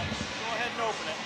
Go ahead and open it.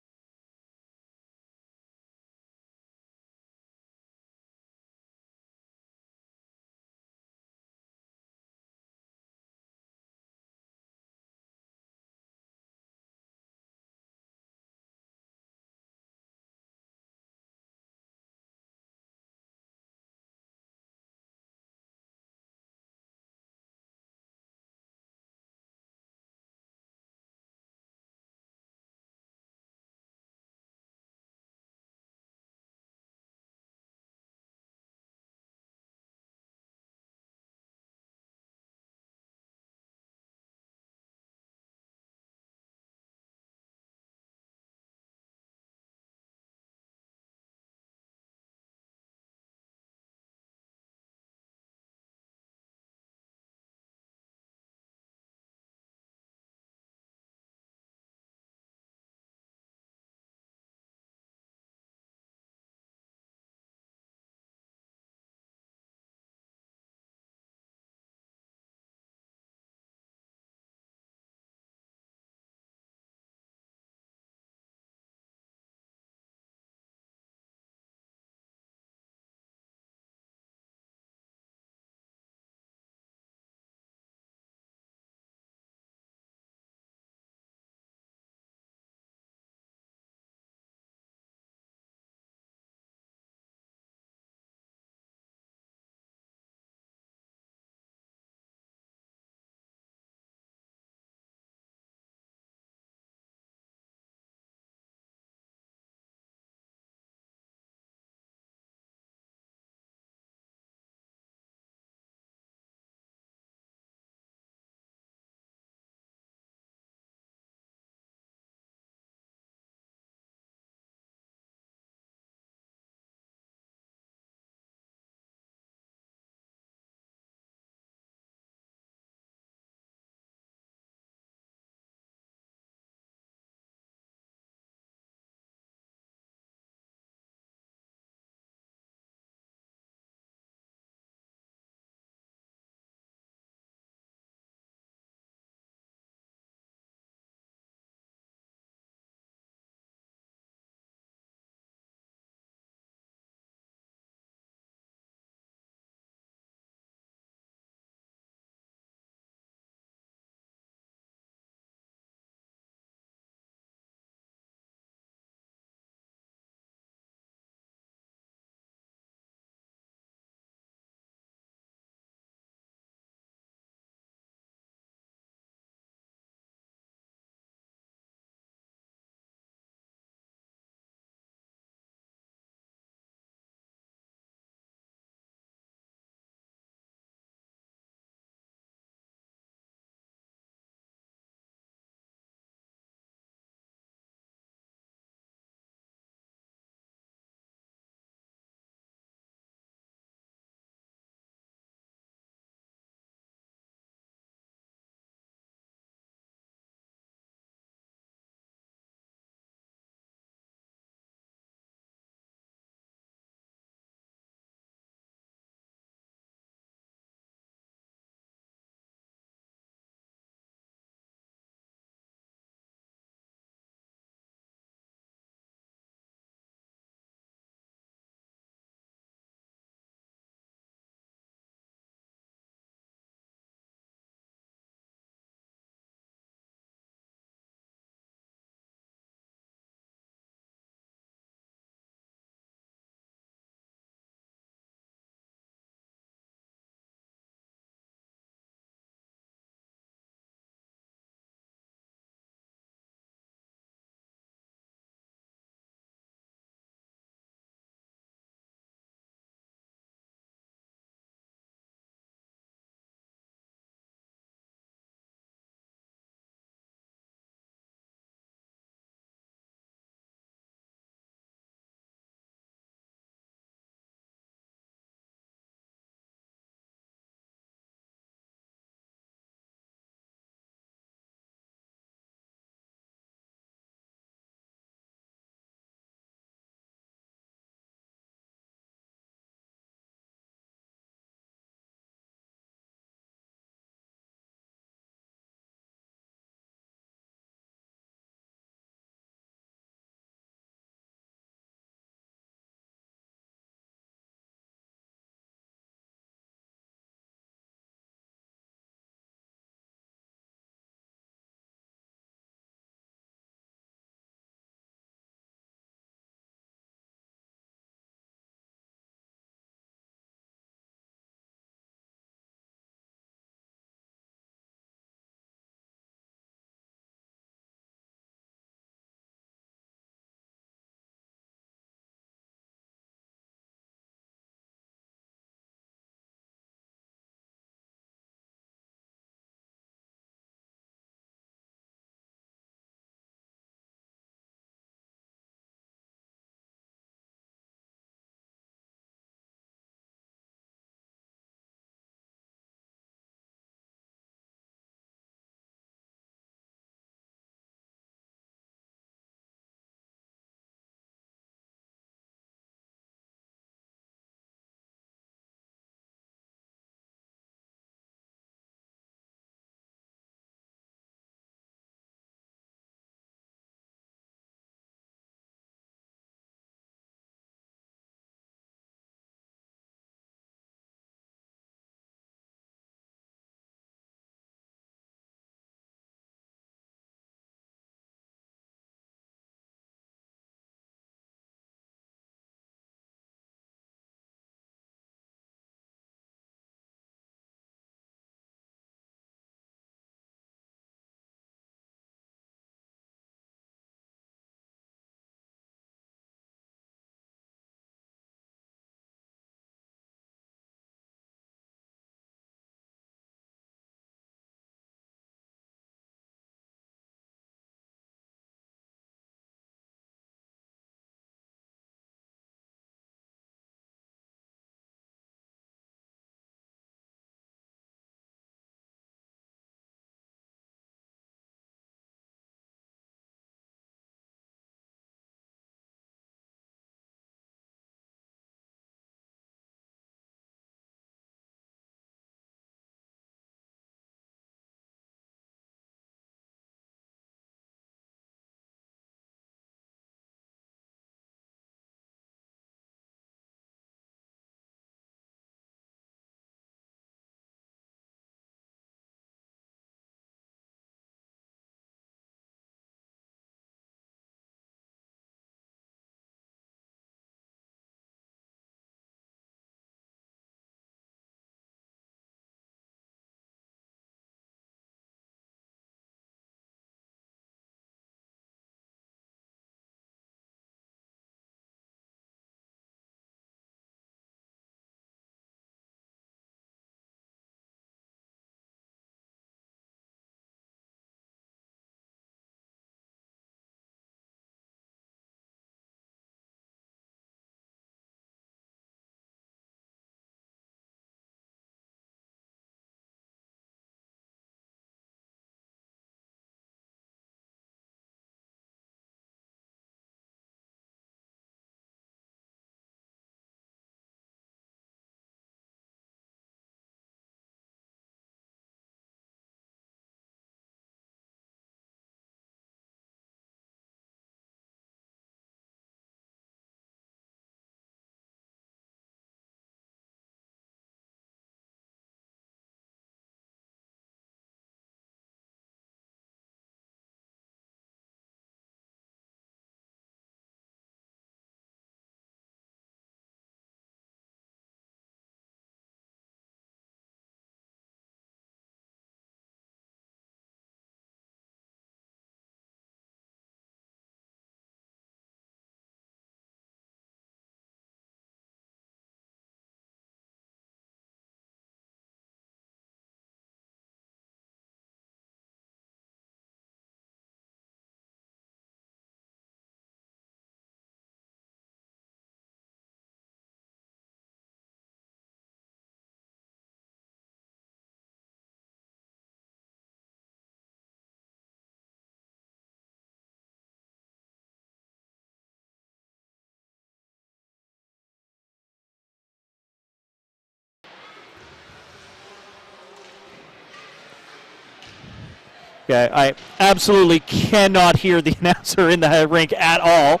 Okay, I absolutely cannot hear the announcer in the rink at all.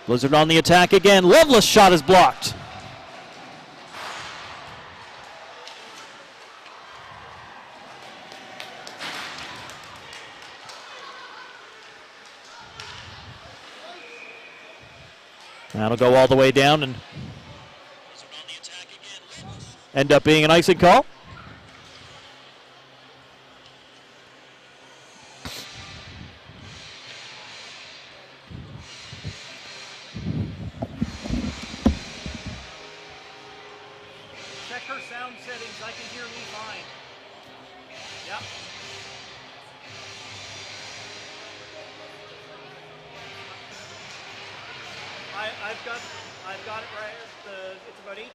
Blizzard on the attack again. Loveless shot is blocked. That'll go all the way down and end up being an icing call. Check her sound settings. I can hear me fine. Yep. I've got it right. It's about 8.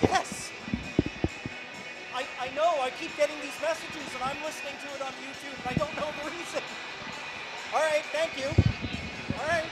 Yes! I know, I keep getting these messages and I'm listening to it on YouTube and I don't know the reason. All right, thank you. All right.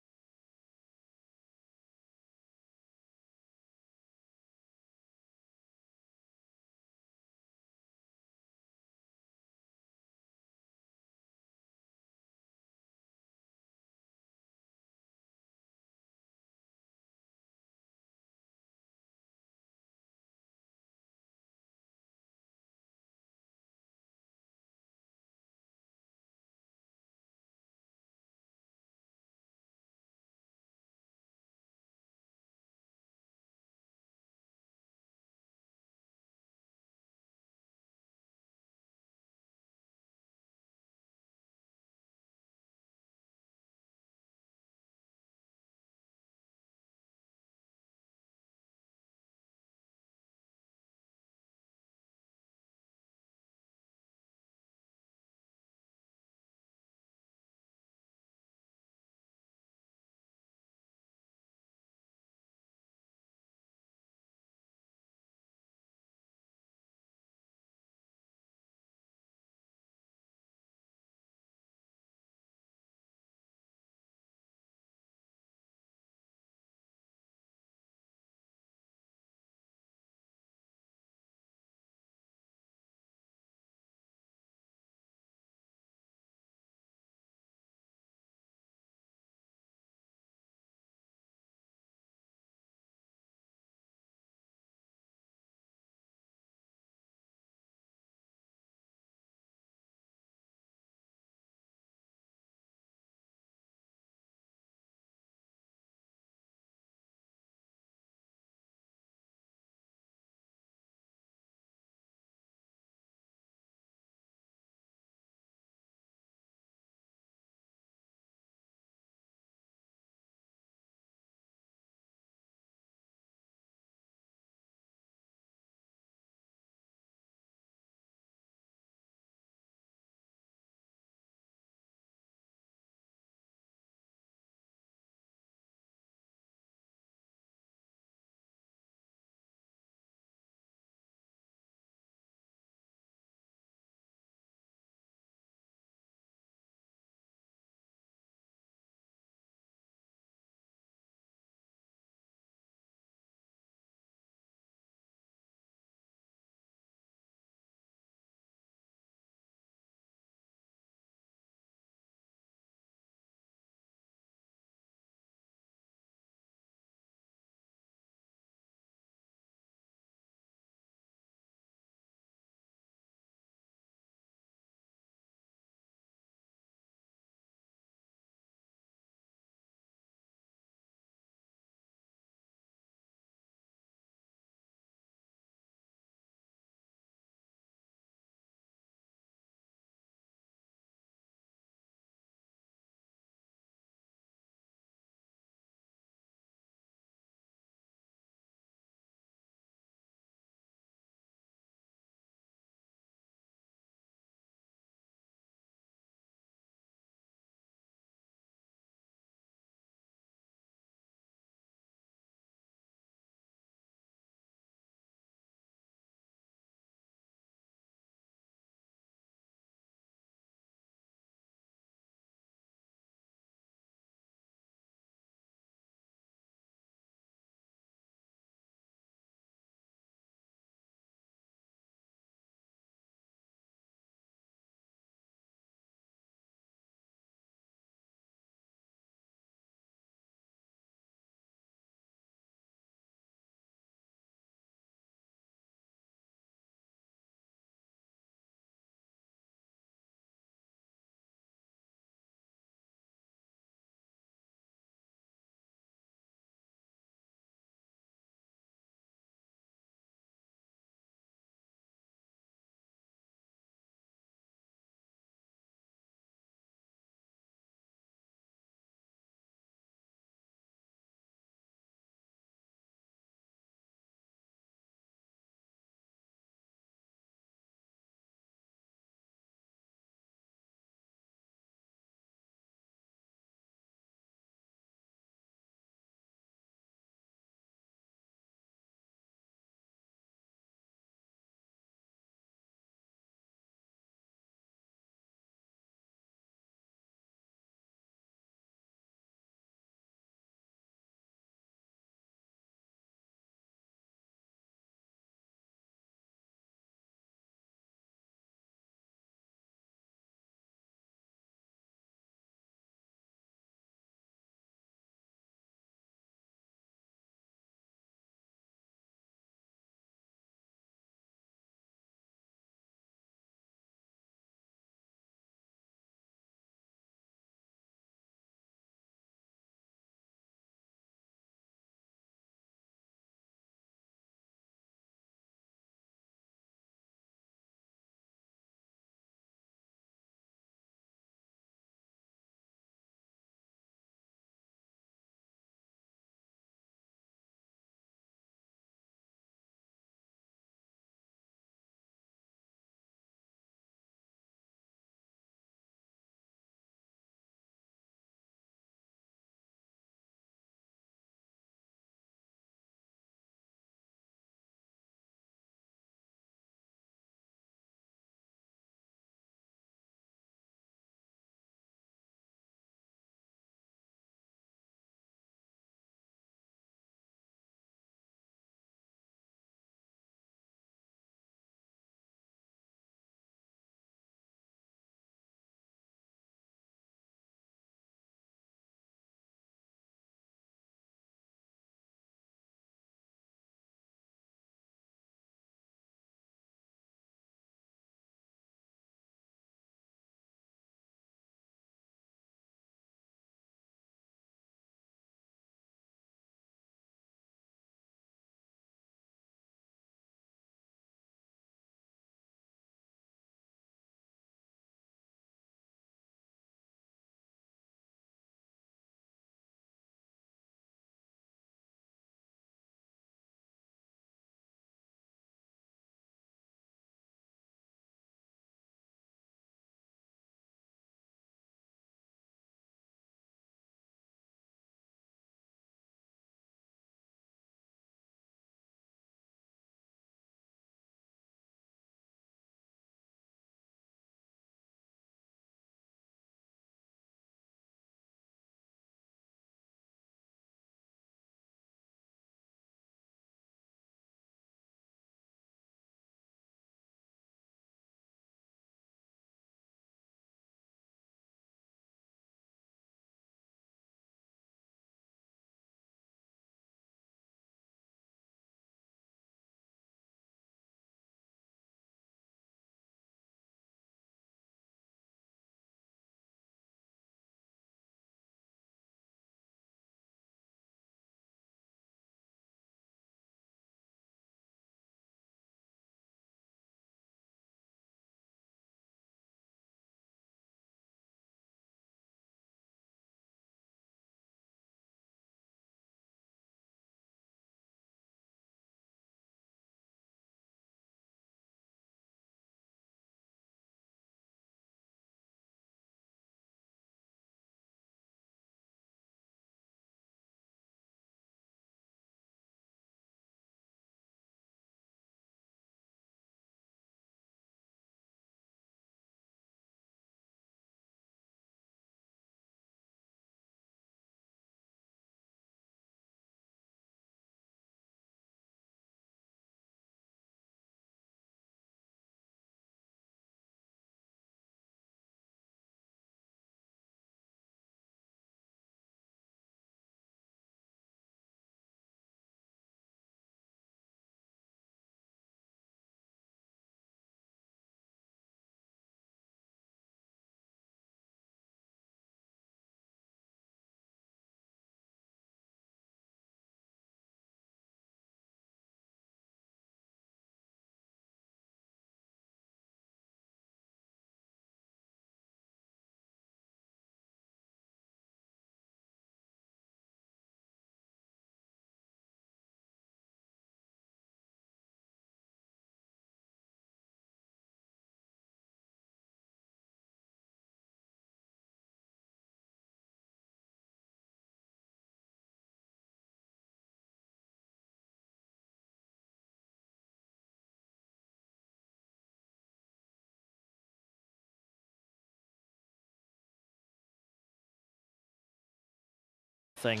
thing.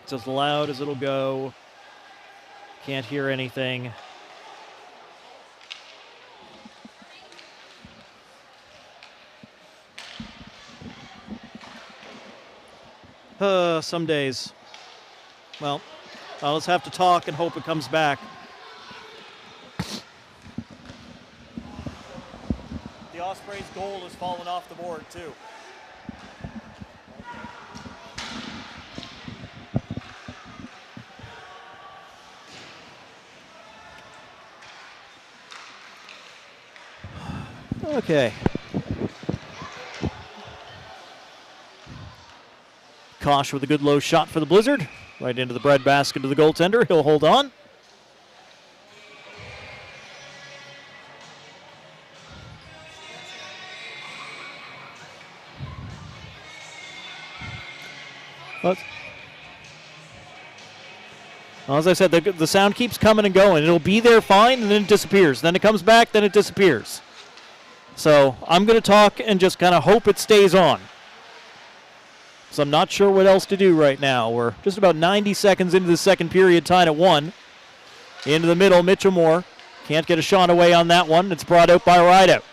It's as loud as it'll go. Can't hear anything. Some days. Well, I'll just have to talk and hope it comes back. The Osprey's goal has fallen off the board, too. Okay. Kosh with a good low shot for the Blizzard. Right into the breadbasket of the goaltender. He'll hold on. Well, as I said, the sound keeps coming and going. It'll be there fine, and then it disappears. Then it comes back, then it disappears. So I'm going to talk and just kind of hope it stays on. So I'm not sure what else to do right now. We're just about 90 seconds into the second period, tied at 1. Into the middle, Mitchell Moore. Can't get a shot away on that one. It's brought out by Rideout.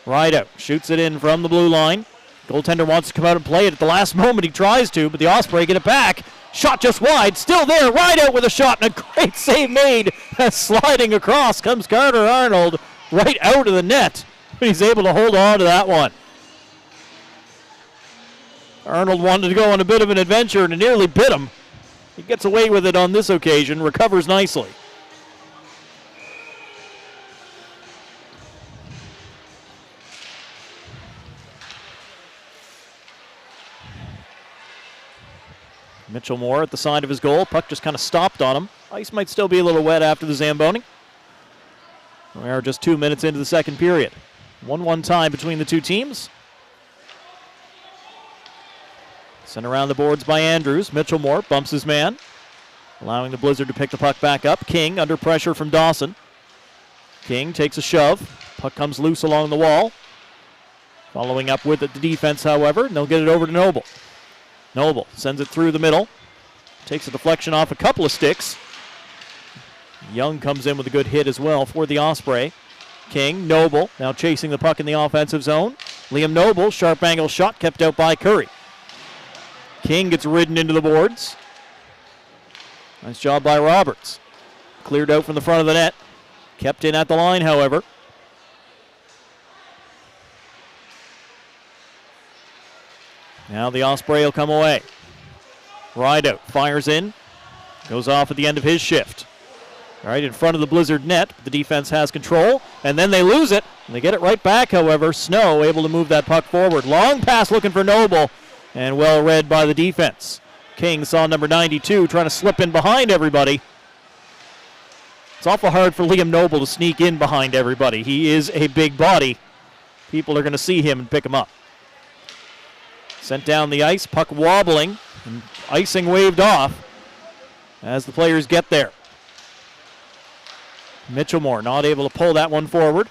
Rideout shoots it in from the blue line. Goaltender wants to come out and play it at the last moment. He tries to, but the Osprey get it back. Shot just wide. Still there. Rideout with a shot and a great save made. Sliding across comes Carter Arnold right out of the net. But he's able to hold on to that one. Arnold wanted to go on a bit of an adventure and it nearly bit him. He gets away with it on this occasion, recovers nicely. Mitchell Moore at the side of his goal. Puck just kind of stopped on him. Ice might still be a little wet after the Zamboni. We are just 2 minutes into the second period. 1-1 tie between the two teams. Sent around the boards by Andrews. Mitchell Moore bumps his man, allowing the Blizzard to pick the puck back up. King under pressure from Dawson. King takes a shove. Puck comes loose along the wall. Following up with it, the defense, however, and they'll get it over to Noble. Noble sends it through the middle. Takes a deflection off a couple of sticks. Young comes in with a good hit as well for the Osprey. King, Noble, now chasing the puck in the offensive zone. Liam Noble, sharp angle shot kept out by Curry. King gets ridden into the boards. Nice job by Roberts. Cleared out from the front of the net. Kept in at the line, however. Now the Osprey will come away. Rideout fires in. Goes off at the end of his shift. Right in front of the Blizzard net. The defense has control. And then they lose it. And they get it right back, however. Snow able to move that puck forward. Long pass looking for Noble. And well read by the defense. King saw number 92 trying to slip in behind everybody. It's awful hard for Liam Noble to sneak in behind everybody. He is a big body. People are going to see him and pick him up. Sent down the ice, puck wobbling, and icing waved off as the players get there. Mitchell Moore not able to pull that one forward.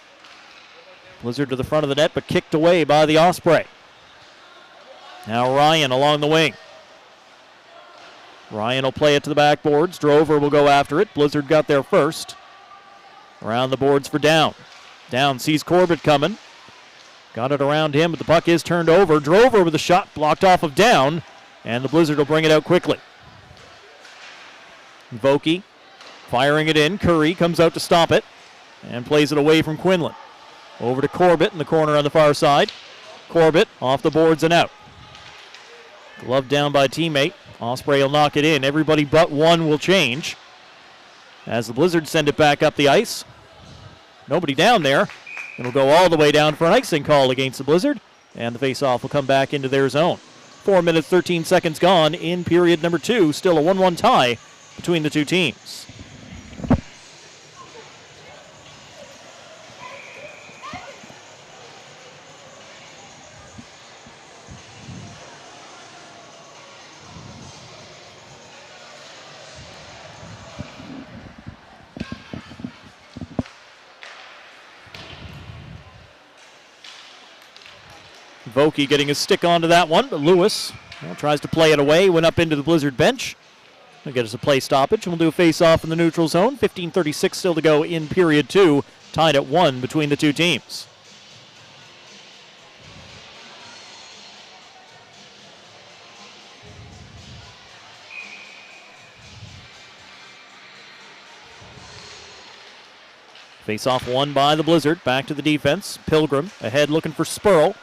Blizzard to the front of the net, but kicked away by the Osprey. Now Ryan along the wing. Ryan will play it to the backboards. Drover will go after it. Blizzard got there first. Around the boards for Down. Down sees Corbett coming. Got it around him, but the puck is turned over. Drover with a shot blocked off of Down, and the Blizzard will bring it out quickly. Vokey firing it in. Curry comes out to stop it and plays it away from Quinlan. Over to Corbett in the corner on the far side. Corbett off the boards and out. Glove down by teammate. Osprey will knock it in. Everybody but one will change as the Blizzard send it back up the ice. Nobody down there. It'll go all the way down for an icing call against the Blizzard, and the face-off will come back into their zone. 4 minutes, 13 seconds gone in period number 2. Still a 1-1 tie between the two teams. Vokey getting his stick onto that one, but Lewis tries to play it away, went up into the Blizzard bench. He'll get us a play stoppage, and we'll do a face-off in the neutral zone. 15:36 still to go in period 2, tied at 1 between the two teams. Face-off won by the Blizzard. Back to the defense. Pilgrim ahead looking for Spurl.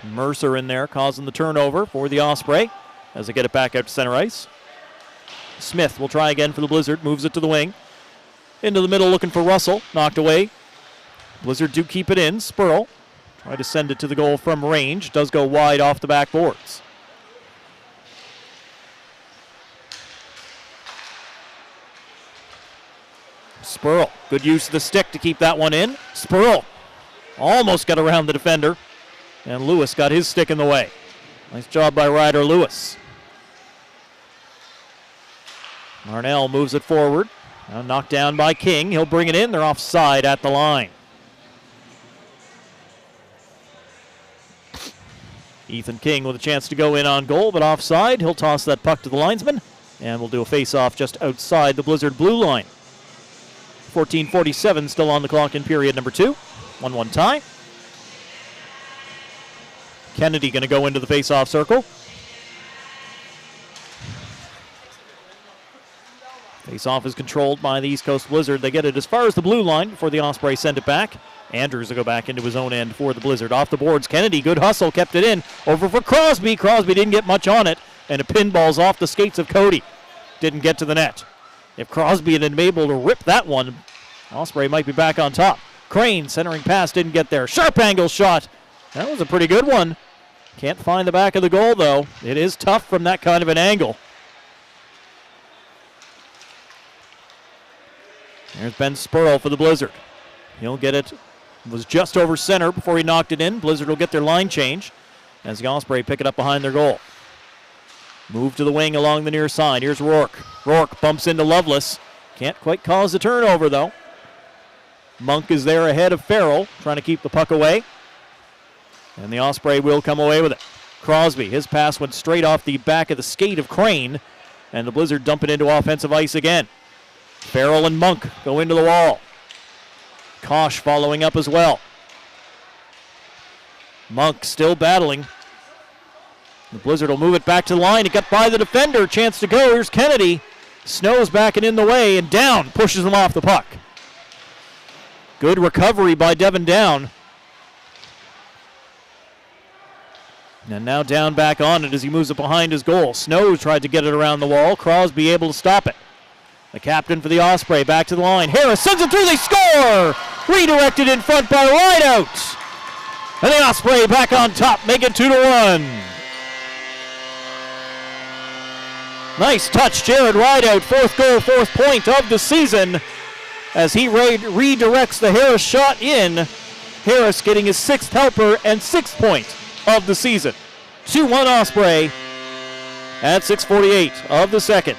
Mercer in there causing the turnover for the Osprey as they get it back out to center ice. Smith will try again for the Blizzard. Moves it to the wing. Into the middle looking for Russell. Knocked away. Blizzard do keep it in. Spurl try to send it to the goal from range. Does go wide off the backboards. Spurl, good use of the stick to keep that one in. Spurl almost got around the defender, and Lewis got his stick in the way. Nice job by Ryder Lewis. Marnell moves it forward. Now knocked down by King. He'll bring it in. They're offside at the line. Ethan King with a chance to go in on goal, but offside. He'll toss that puck to the linesman, and we'll do a face-off just outside the Blizzard blue line. 14:47 still on the clock in period number 2. 1-1 tie. Kennedy going to go into the face-off circle. Face-off is controlled by the East Coast Blizzard. They get it as far as the blue line before the Osprey send it back. Andrews will go back into his own end for the Blizzard. Off the boards, Kennedy, good hustle, kept it in. Over for Crosby. Crosby didn't get much on it, and it pinballs off the skates of Cody. Didn't get to the net. If Crosby had been able to rip that one, Osprey might be back on top. Crane centering pass didn't get there. Sharp angle shot. That was a pretty good one. Can't find the back of the goal, though. It is tough from that kind of an angle. There's Ben Spurl for the Blizzard. He'll get it. It was just over center before he knocked it in. Blizzard will get their line change as the Osprey pick it up behind their goal. Move to the wing along the near side. Here's Rourke. Rourke bumps into Lovelace. Can't quite cause the turnover, though. Monk is there ahead of Farrell, trying to keep the puck away. And the Osprey will come away with it. Crosby, his pass went straight off the back of the skate of Crane, and the Blizzard dump it into offensive ice again. Farrell and Monk go into the wall. Kosh following up as well. Monk still battling. The Blizzard will move it back to the line. It got by the defender. Chance to go. Here's Kennedy. Snow's backing in the way, and Down pushes him off the puck. Good recovery by Devin Down. And now Down back on it as he moves it behind his goal. Snow tried to get it around the wall. Crosby able to stop it. The captain for the Osprey back to the line. Harris sends it through. They score! Redirected in front by Rideout. And the Osprey back on top, make it 2-1. Nice touch, Jared Rideout. 4th goal, 4th point of the season as he redirects the Harris shot in. Harris getting his 6th helper and 6th point of the season. 2-1 Osprey at 6:48 of the second.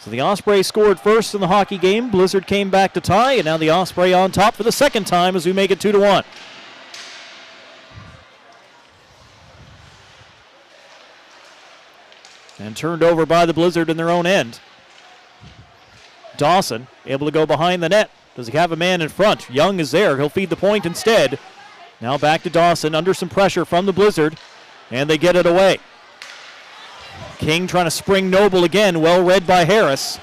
So the Osprey scored first in the hockey game. Blizzard came back to tie, and now the Osprey on top for the second time as we make it 2-1. And turned over by the Blizzard in their own end. Dawson able to go behind the net. Does he have a man in front? Young is there. He'll feed the point instead. Now back to Dawson under some pressure from the Blizzard, and they get it away. King trying to spring Noble again, well read by Harris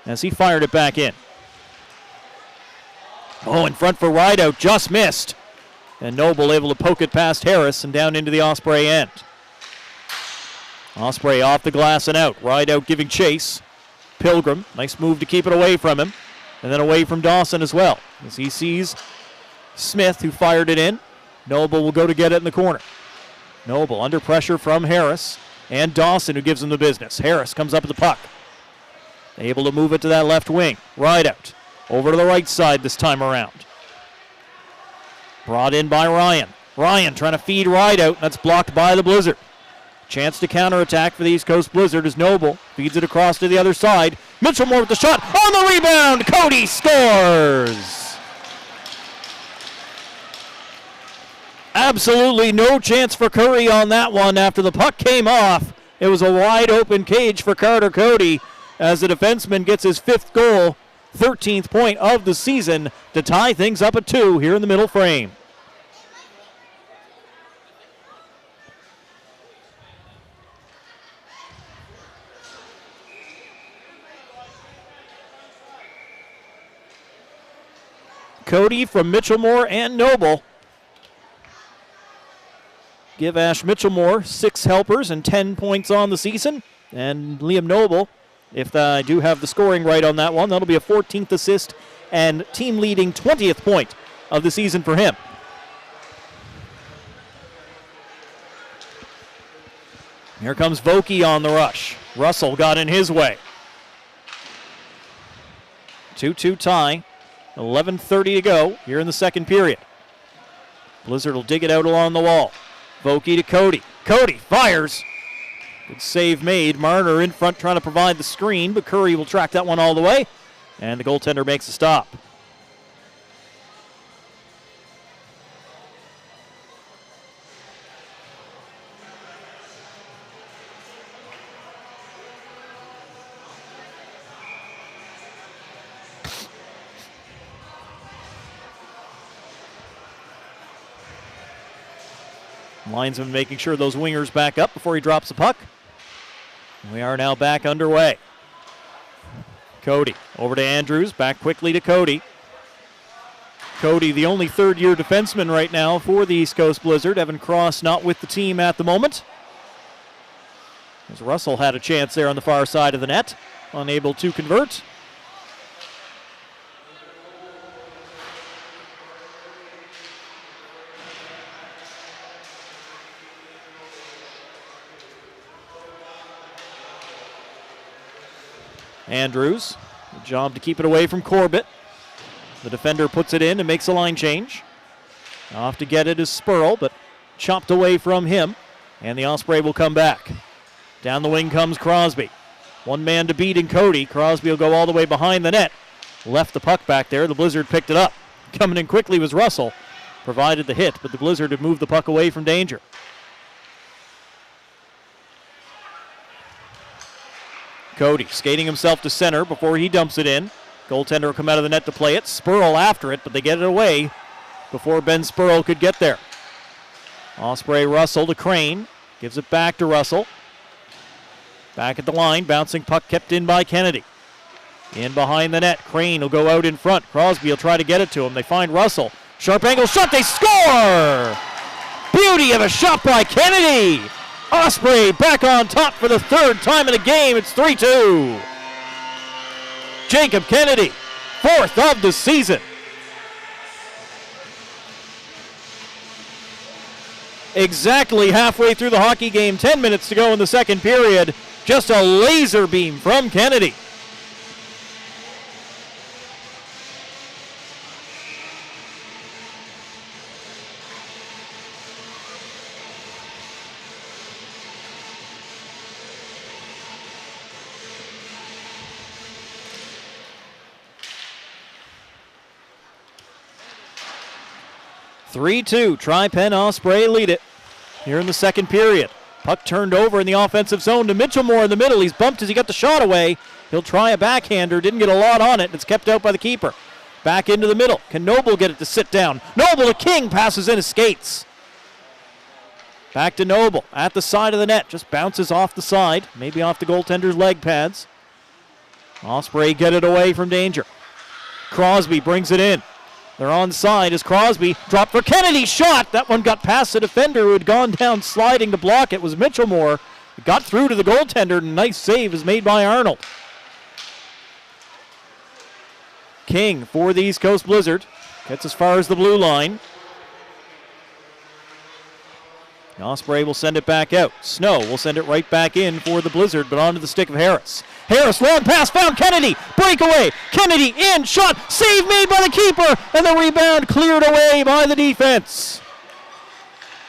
as he fired it back in. Oh, in front for Rideout, just missed. And Noble able to poke it past Harris and down into the Osprey end. Osprey off the glass and out. Rideout giving chase. Pilgrim, nice move to keep it away from him. And then away from Dawson as well as he sees Smith who fired it in. Noble will go to get it in the corner. Noble under pressure from Harris. And Dawson who gives him the business. Harris comes up with the puck. Able to move it to that left wing. Rideout. Over to the right side this time around. Brought in by Ryan. Ryan trying to feed Ride out. That's blocked by the Blizzard. Chance to counterattack for the East Coast Blizzard as Noble feeds it across to the other side. Mitchell Moore with the shot. On the rebound, Cody scores! Absolutely no chance for Curry on that one after the puck came off. It was a wide open cage for Carter Cody as the defenseman gets his 5th goal, 13th point of the season to tie things up at 2 here in the middle frame. Cody from Mitchellmore and Noble give Ash Mitchellmore 6 helpers and 10 points on the season. And Liam Noble, if I do have the scoring right on that one, that'll be a 14th assist and team-leading 20th point of the season for him. Here comes Vokey on the rush. Russell got in his way. 2-2 tie. 11:30 to go here in the second period. Blizzard will dig it out along the wall. Vokey to Cody. Cody fires. Good save made. Marner in front trying to provide the screen, but Curry will track that one all the way. And the goaltender makes a stop. Linesman making sure those wingers back up before he drops the puck. We are now back underway. Cody over to Andrews, back quickly to Cody. Cody, the only third-year defenseman right now for the East Coast Blizzard. Evan Cross not with the team at the moment. As Russell had a chance there on the far side of the net, unable to convert. Andrews, good job to keep it away from Corbett. The defender puts it in and makes a line change. Off to get it is Spurl, but chopped away from him, and the Osprey will come back. Down the wing comes Crosby. One man to beat in Cody. Crosby will go all the way behind the net. Left the puck back there. The Blizzard picked it up. Coming in quickly was Russell. Provided the hit, but the Blizzard had moved the puck away from danger. Cody skating himself to center before he dumps it in. Goaltender will come out of the net to play it. Spurl after it, but they get it away before Ben Spurl could get there. Osprey Russell to Crane. Gives it back to Russell. Back at the line. Bouncing puck kept in by Kennedy. In behind the net. Crane will go out in front. Crosby will try to get it to him. They find Russell. Sharp angle shot. They score! Beauty of a shot by Kennedy. Osprey back on top for the 3rd time in the game. It's 3-2. Jacob Kennedy, 4th of the season. Exactly halfway through the hockey game, 10 minutes to go in the second period. Just a laser beam from Kennedy. (3-2). Tripen Osprey lead it here in the second period. Puck turned over in the offensive zone to Mitchellmore in the middle. He's bumped as he got the shot away. He'll try a backhander. Didn't get a lot on it. It's kept out by the keeper. Back into the middle. Can Noble get it to sit down? Noble to King. Passes in his skates. Back to Noble at the side of the net. Just bounces off the side. Maybe off the goaltender's leg pads. Osprey get it away from danger. Crosby brings it in. They're onside as Crosby dropped for Kennedy. Shot! That one got past the defender who had gone down sliding to block it. Was Mitchellmore. It got through to the goaltender. Nice save is made by Arnold. King for the East Coast Blizzard. Gets as far as the blue line. The Osprey will send it back out. Snow will send it right back in for the Blizzard, but onto the stick of Harris. Harris, long pass, found Kennedy. Breakaway. Kennedy in, shot, save made by the keeper, and the rebound cleared away by the defense.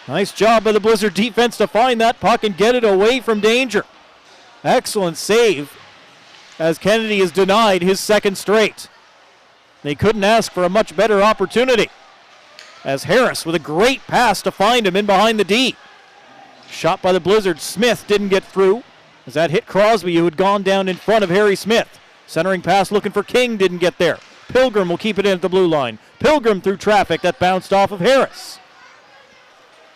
Nice job by the Blizzard defense to find that puck and get it away from danger. Excellent save as Kennedy is denied his second straight. They couldn't ask for a much better opportunity, as Harris with a great pass to find him in behind the D. Shot by the Blizzard. Smith didn't get through as that hit Crosby, who had gone down in front of Harry Smith. Centering pass looking for King, didn't get there. Pilgrim will keep it in at the blue line. Pilgrim through traffic, that bounced off of Harris.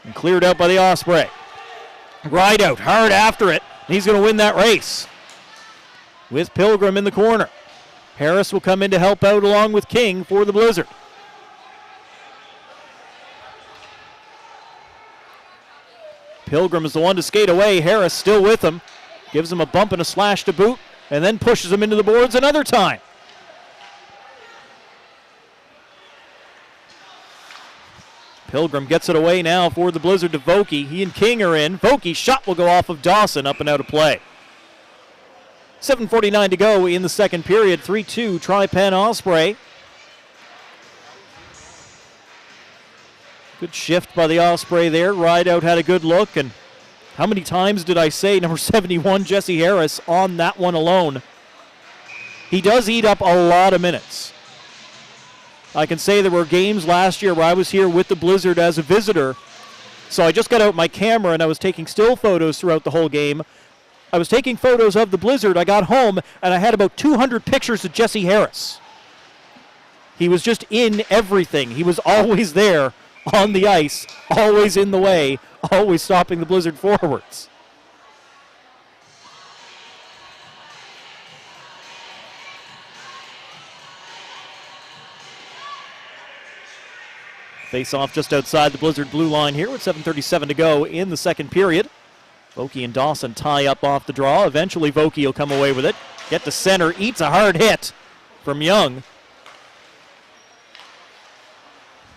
And cleared out by the Osprey. Rideout, hard after it. He's going to win that race with Pilgrim in the corner. Harris will come in to help out along with King for the Blizzard. Pilgrim is the one to skate away. Harris still with him. Gives him a bump and a slash to boot, and then pushes him into the boards another time. Pilgrim gets it away now for the Blizzard to Vokey. He and King are in. Vokey's shot will go off of Dawson, up and out of play. 7:49 to go in the second period. 3-2 Tripen Osprey. Good shift by the Osprey there. Rideout had a good look, and how many times did I say number 71, Jesse Harris, on that one alone? He does eat up a lot of minutes. I can say there were games last year where I was here with the Blizzard as a visitor, so I just got out my camera and I was taking still photos throughout the whole game. I was taking photos of the Blizzard. I got home and I had about 200 pictures of Jesse Harris. He was just in everything. He was always there on the ice, always in the way, always stopping the Blizzard forwards. Face off just outside the Blizzard blue line here with 7:37 to go in the second period. Vokey and Dawson tie up off the draw. Eventually Vokey will come away with it. Get to center, eats a hard hit from Young.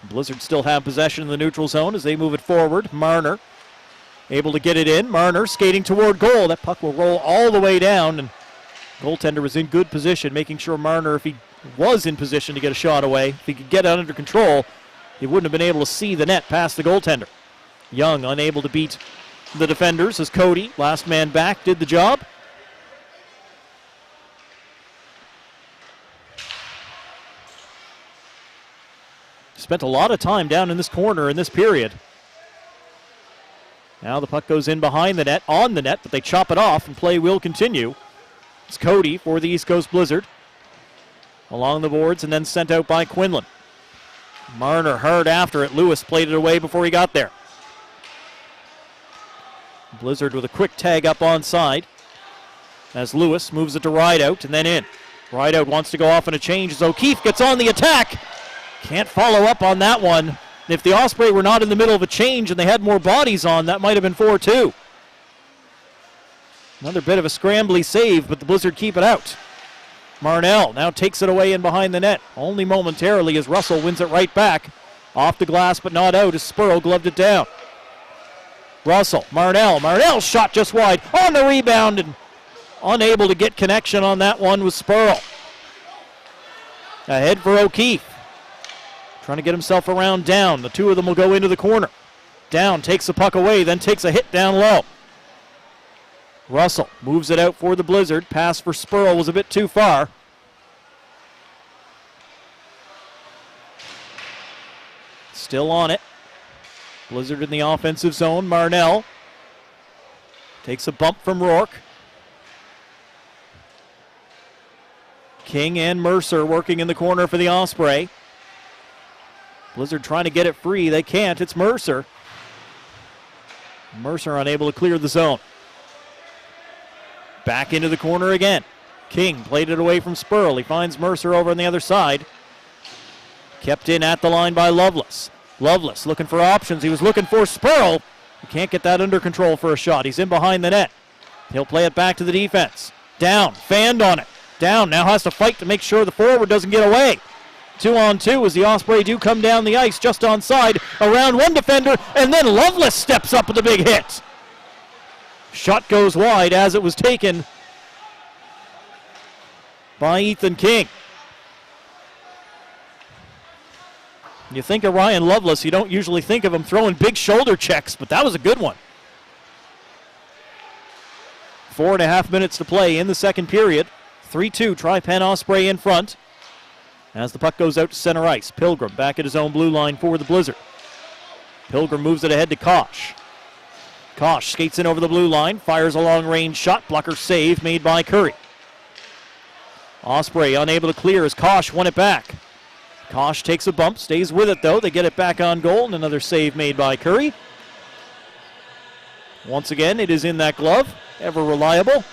Blizzard still have possession in the neutral zone as they move it forward. Marner able to get it in. Marner skating toward goal. That puck will roll all the way down, and goaltender was in good position, making sure Marner, if he was in position to get a shot away, if he could get it under control, he wouldn't have been able to see the net past the goaltender. Young unable to beat the defenders as Cody, last man back, did the job. Spent a lot of time down in this corner in this period. Now the puck goes in behind the net, on the net, but they chop it off and play will continue. It's Cody for the East Coast Blizzard. Along the boards and then sent out by Quinlan. Marner hard after it. Lewis played it away before he got there. Blizzard with a quick tag up onside as Lewis moves it to Rideout and then in. Rideout wants to go off on a change as O'Keefe gets on the attack. Can't follow up on that one. If the Osprey were not in the middle of a change and they had more bodies on, that might have been 4-2. Another bit of a scrambly save, but the Blizzard keep it out. Marnell now takes it away in behind the net, only momentarily as Russell wins it right back. Off the glass but not out as Spurl gloved it down. Russell, Marnell's shot just wide on the rebound and unable to get connection on that one with Spurl. Ahead for O'Keefe. Trying to get himself around Down. The two of them will go into the corner. Down takes the puck away, then takes a hit down low. Russell moves it out for the Blizzard. Pass for Spurl was a bit too far. Still on it. Blizzard in the offensive zone. Marnell takes a bump from Rourke. King and Mercer working in the corner for the Osprey. Blizzard trying to get it free. They can't. It's Mercer. Mercer unable to clear the zone. Back into the corner again. King played it away from Spurl. He finds Mercer over on the other side. Kept in at the line by Loveless. Loveless looking for options. He was looking for Spurl. He can't get that under control for a shot. He's in behind the net. He'll play it back to the defense. Down, fanned on it. Down now has to fight to make sure the forward doesn't get away. 2-on-2 as the Osprey do come down the ice just onside. Around one defender, and then Lovelace steps up with a big hit. Shot goes wide as it was taken by Ethan King. You think of Ryan Lovelace, you don't usually think of him throwing big shoulder checks, but that was a good one. 4.5 minutes to play in the second period. 3-2, Tripen Osprey in front. As the puck goes out to center ice, Pilgrim back at his own blue line for the Blizzard. Pilgrim moves it ahead to Kosh. Kosh skates in over the blue line, fires a long-range shot, blocker save made by Curry. Osprey unable to clear as Kosh won it back. Kosh takes a bump, stays with it though. They get it back on goal, and another save made by Curry. Once again, it is in that glove, ever reliable.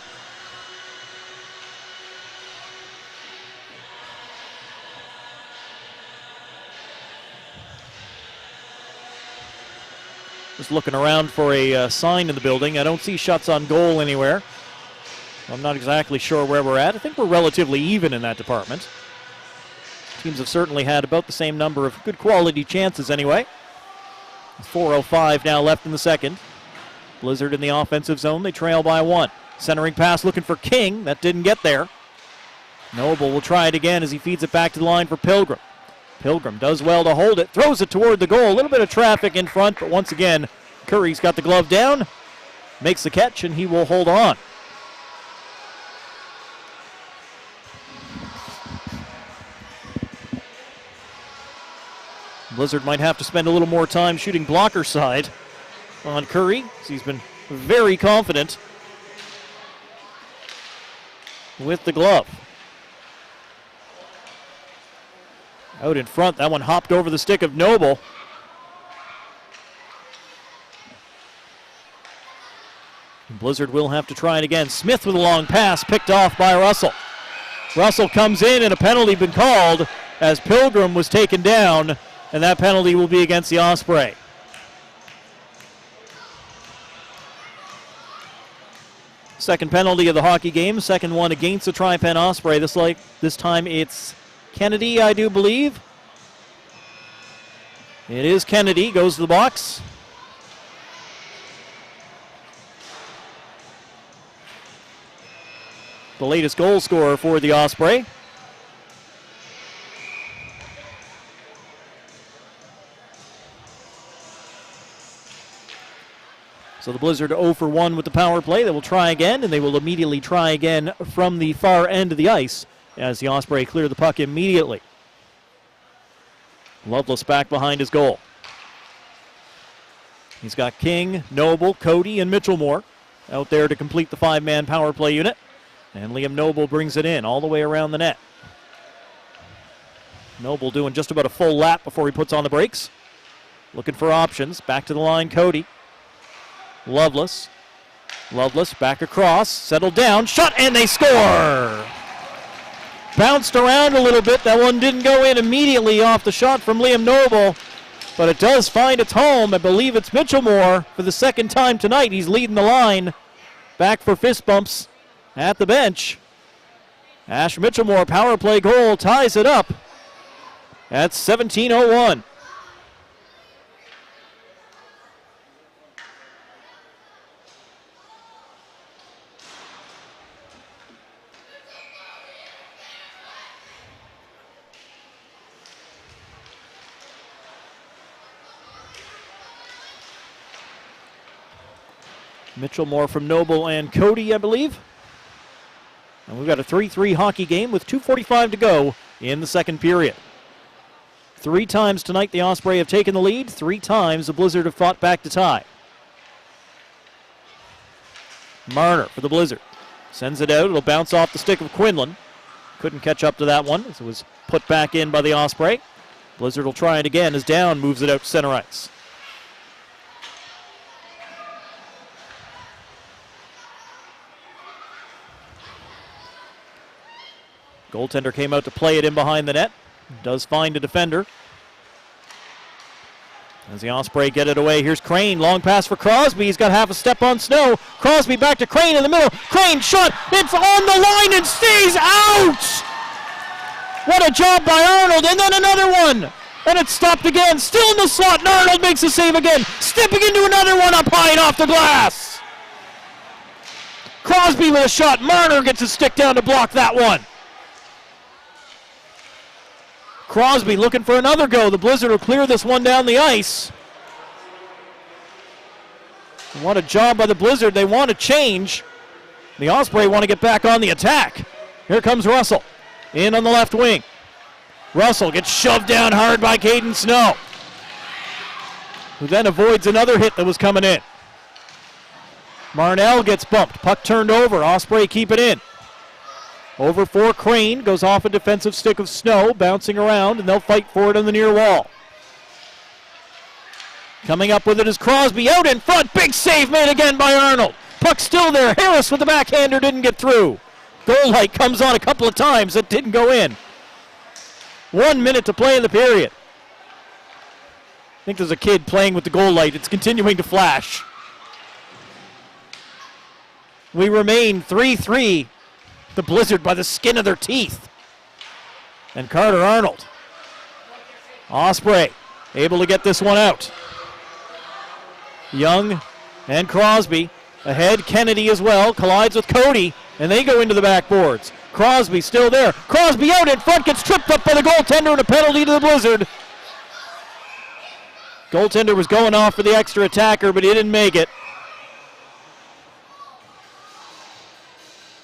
Just looking around for a sign in the building. I don't see shots on goal anywhere. I'm not exactly sure where we're at. I think we're relatively even in that department. Teams have certainly had about the same number of good quality chances anyway. 4:05 now left in the second. Blizzard in the offensive zone. They trail by 1. Centering pass looking for King. That didn't get there. Noble will try it again as he feeds it back to the line for Pilgrim. Pilgrim does well to hold it, throws it toward the goal. A little bit of traffic in front, but once again, Curry's got the glove down, makes the catch, and he will hold on. Blizzard might have to spend a little more time shooting blocker side on Curry. He's been very confident with the glove. Out in front, that one hopped over the stick of Noble. Blizzard will have to try it again. Smith with a long pass, picked off by Russell. Russell comes in, and a penalty been called as Pilgrim was taken down, and that penalty will be against the Osprey. Second penalty of the hockey game, second one against the Tripen Osprey. This time it's Kennedy, I do believe. It is Kennedy, goes to the box. The latest goal scorer for the Osprey. So the Blizzard 0 for 1 with the power play. They will try again, and they will immediately try again from the far end of the ice as the Osprey clear the puck immediately. Lovelace back behind his goal. He's got King, Noble, Cody, and Mitchellmore out there to complete the 5-man power play unit. And Liam Noble brings it in all the way around the net. Noble doing just about a full lap before he puts on the brakes. Looking for options. Back to the line, Cody. Lovelace. Lovelace back across, settled down, shot, and they score! Bounced around a little bit. That one didn't go in immediately off the shot from Liam Noble, but it does find its home. I believe it's Mitchellmore for the second time tonight. He's leading the line. Back for fist bumps at the bench. Ash Mitchellmore, power play goal, ties it up at 17:01. Mitchellmore from Noble and Cody, I believe. And we've got a 3-3 hockey game with 2:45 to go in the second period. 3 times tonight the Osprey have taken the lead. 3 times the Blizzard have fought back to tie. Marner for the Blizzard. Sends it out. It'll bounce off the stick of Quinlan. Couldn't catch up to that one as it was put back in by the Osprey. Blizzard will try it again as Down moves it out to center ice. Goaltender came out to play it in behind the net. Does find a defender. As the Osprey get it away, here's Crane. Long pass for Crosby. He's got half a step on snow. Crosby back to Crane in the middle. Crane shot. It's on the line and stays out! What a job by Arnold, and then another one. And it's stopped again, still in the slot, and Arnold makes a save again, stepping into another one up high and off the glass. Crosby with a shot, Marner gets a stick down to block that one. Crosby looking for another go. The Blizzard will clear this one down the ice. What a job by the Blizzard. They want to change. The Osprey want to get back on the attack. Here comes Russell, in on the left wing. Russell gets shoved down hard by Caden Snow, who then avoids another hit that was coming in. Marnell gets bumped. Puck turned over. Osprey keep it in. Over for Crane. Goes off a defensive stick of Snow. Bouncing around, and they'll fight for it on the near wall. Coming up with it is Crosby. Out in front. Big save made again by Arnold. Puck still there. Harris with the backhander didn't get through. Goal light comes on a couple of times. It didn't go in. 1 minute to play in the period. I think there's a kid playing with the goal light. It's continuing to flash. We remain 3-3. The Blizzard by the skin of their teeth. And Carter Arnold. Osprey able to get this one out. Young and Crosby ahead. Kennedy as well. Collides with Cody. And they go into the backboards. Crosby still there. Crosby out in front. Gets tripped up by the goaltender and a penalty to the Blizzard. Goaltender was going off for the extra attacker, but he didn't make it.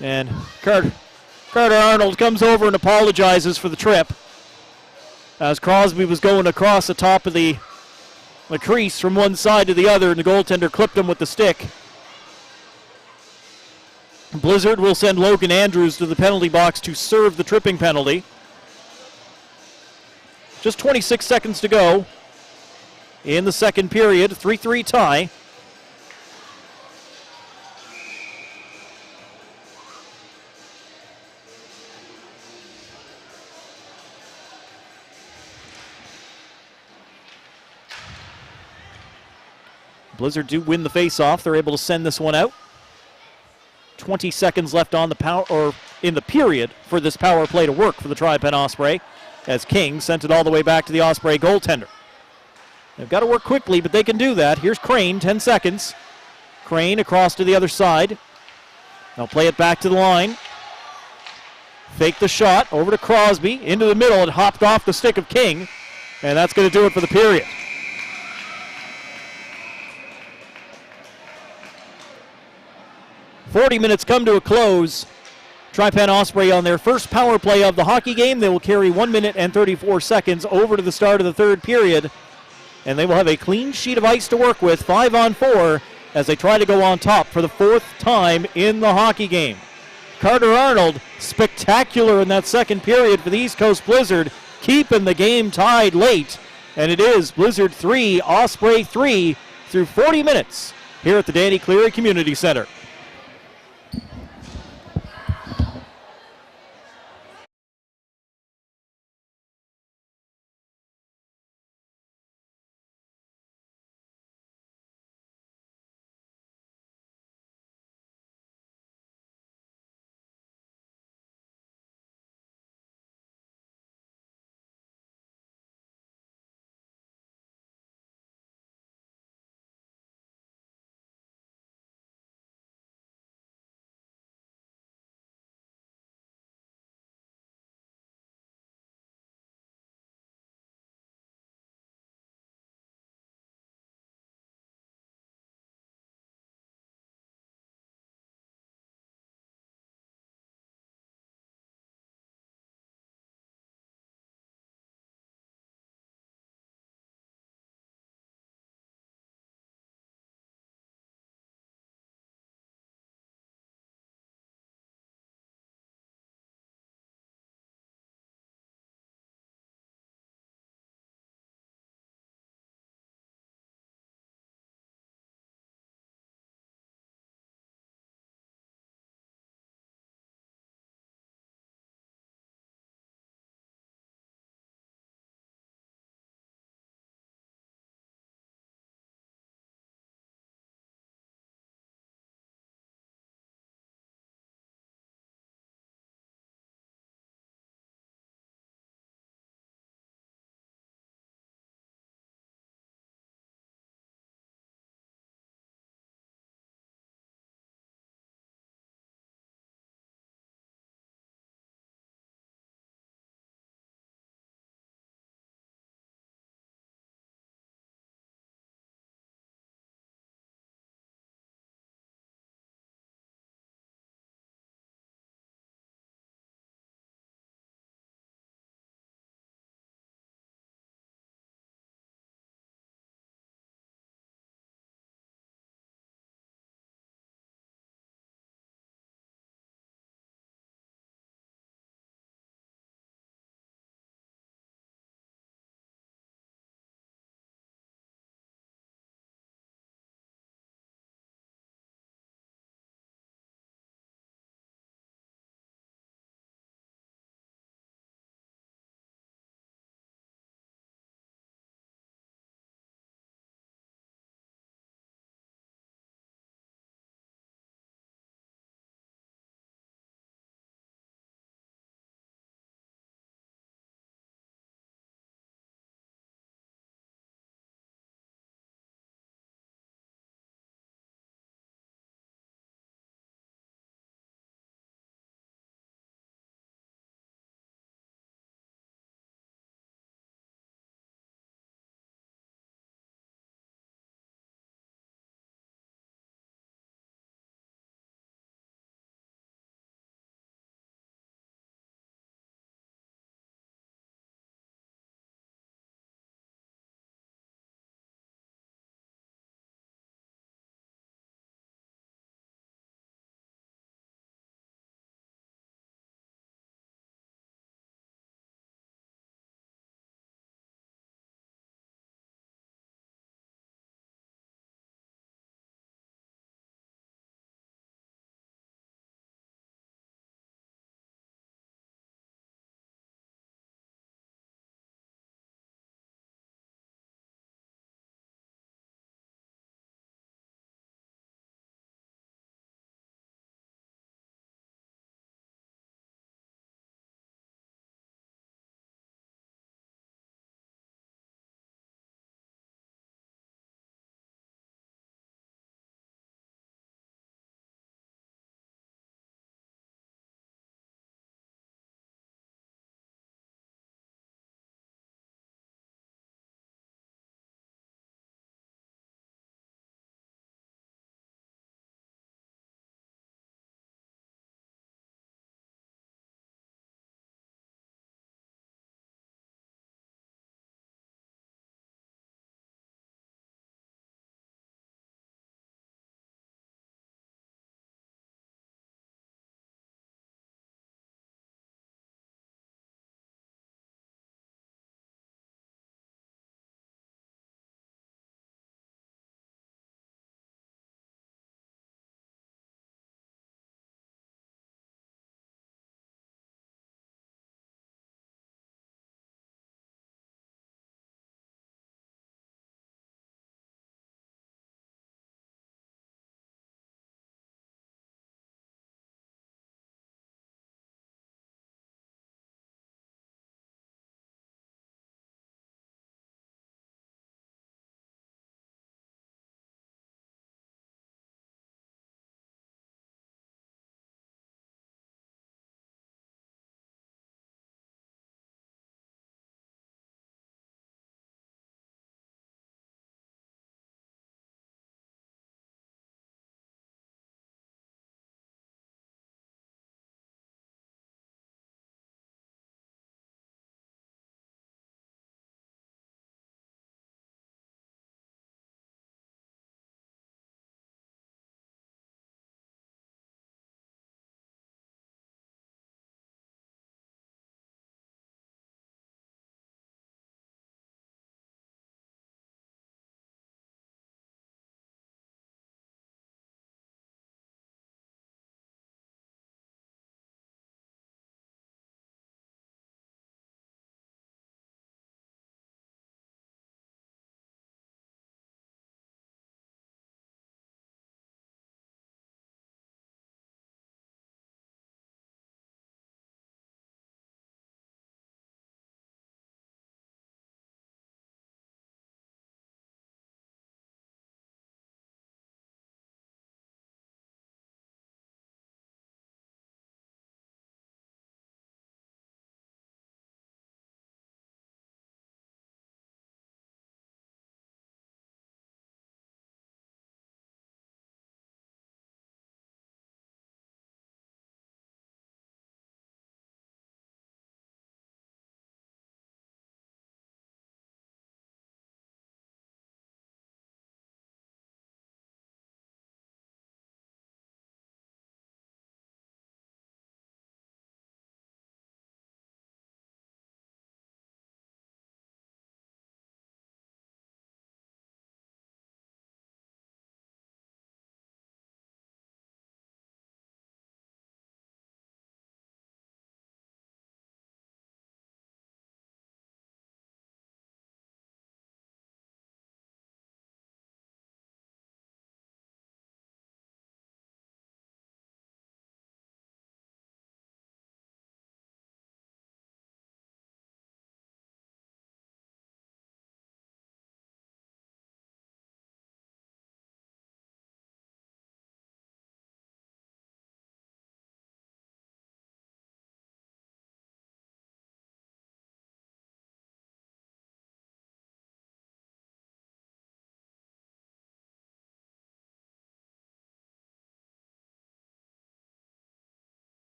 And Carter Arnold comes over and apologizes for the trip, as Crosby was going across the top of the crease from one side to the other, and the goaltender clipped him with the stick. Blizzard will send Logan Andrews to the penalty box to serve the tripping penalty. Just 26 seconds to go in the second period. 3-3 tie. Blizzard do win the face-off. They're able to send this one out. 20 seconds left on the power, or in the period, for this power play to work for the Tripen Osprey, as King sent it all the way back to the Osprey goaltender. They've got to work quickly, but they can do that. Here's Crane, 10 seconds. Crane across to the other side. They'll play it back to the line. Fake the shot over to Crosby, into the middle, and hopped off the stick of King, and that's going to do it for the period. .40 minutes come to a close. Tripen Osprey on their first power play of the hockey game. They will carry 1 minute and 34 seconds over to the start of the third period. And they will have a clean sheet of ice to work with, 5-on-4, as they try to go on top for the fourth time in the hockey game. Carter Arnold, spectacular in that second period for the East Coast Blizzard, keeping the game tied late. And it is Blizzard 3, Osprey 3 through 40 minutes here at the Danny Cleary Community Center.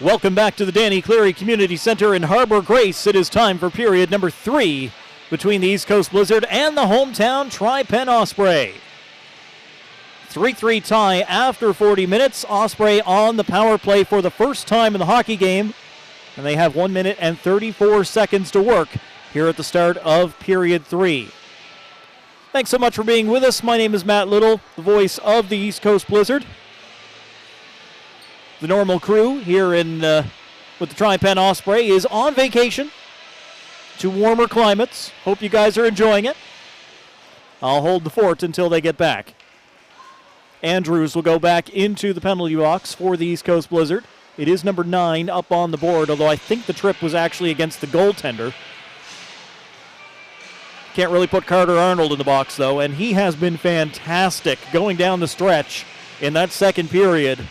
Welcome back to the Danny Cleary Community Center in Harbour Grace. It is time for period number 3 between the East Coast Blizzard and the hometown Tripen Osprey. 3-3 tie after 40 minutes. Osprey on the power play for the first time in the hockey game. And they have 1 minute and 34 seconds to work here at the start of period 3. Thanks so much for being with us. My name is Matt Little, the voice of the East Coast Blizzard. The normal crew here with the Tripen Osprey is on vacation to warmer climates. Hope you guys are enjoying it. I'll hold the fort until they get back. Andrews will go back into the penalty box for the East Coast Blizzard. It is number 9 up on the board, although I think the trip was actually against the goaltender. Can't really put Carter Arnold in the box, though, and he has been fantastic going down the stretch in that second period.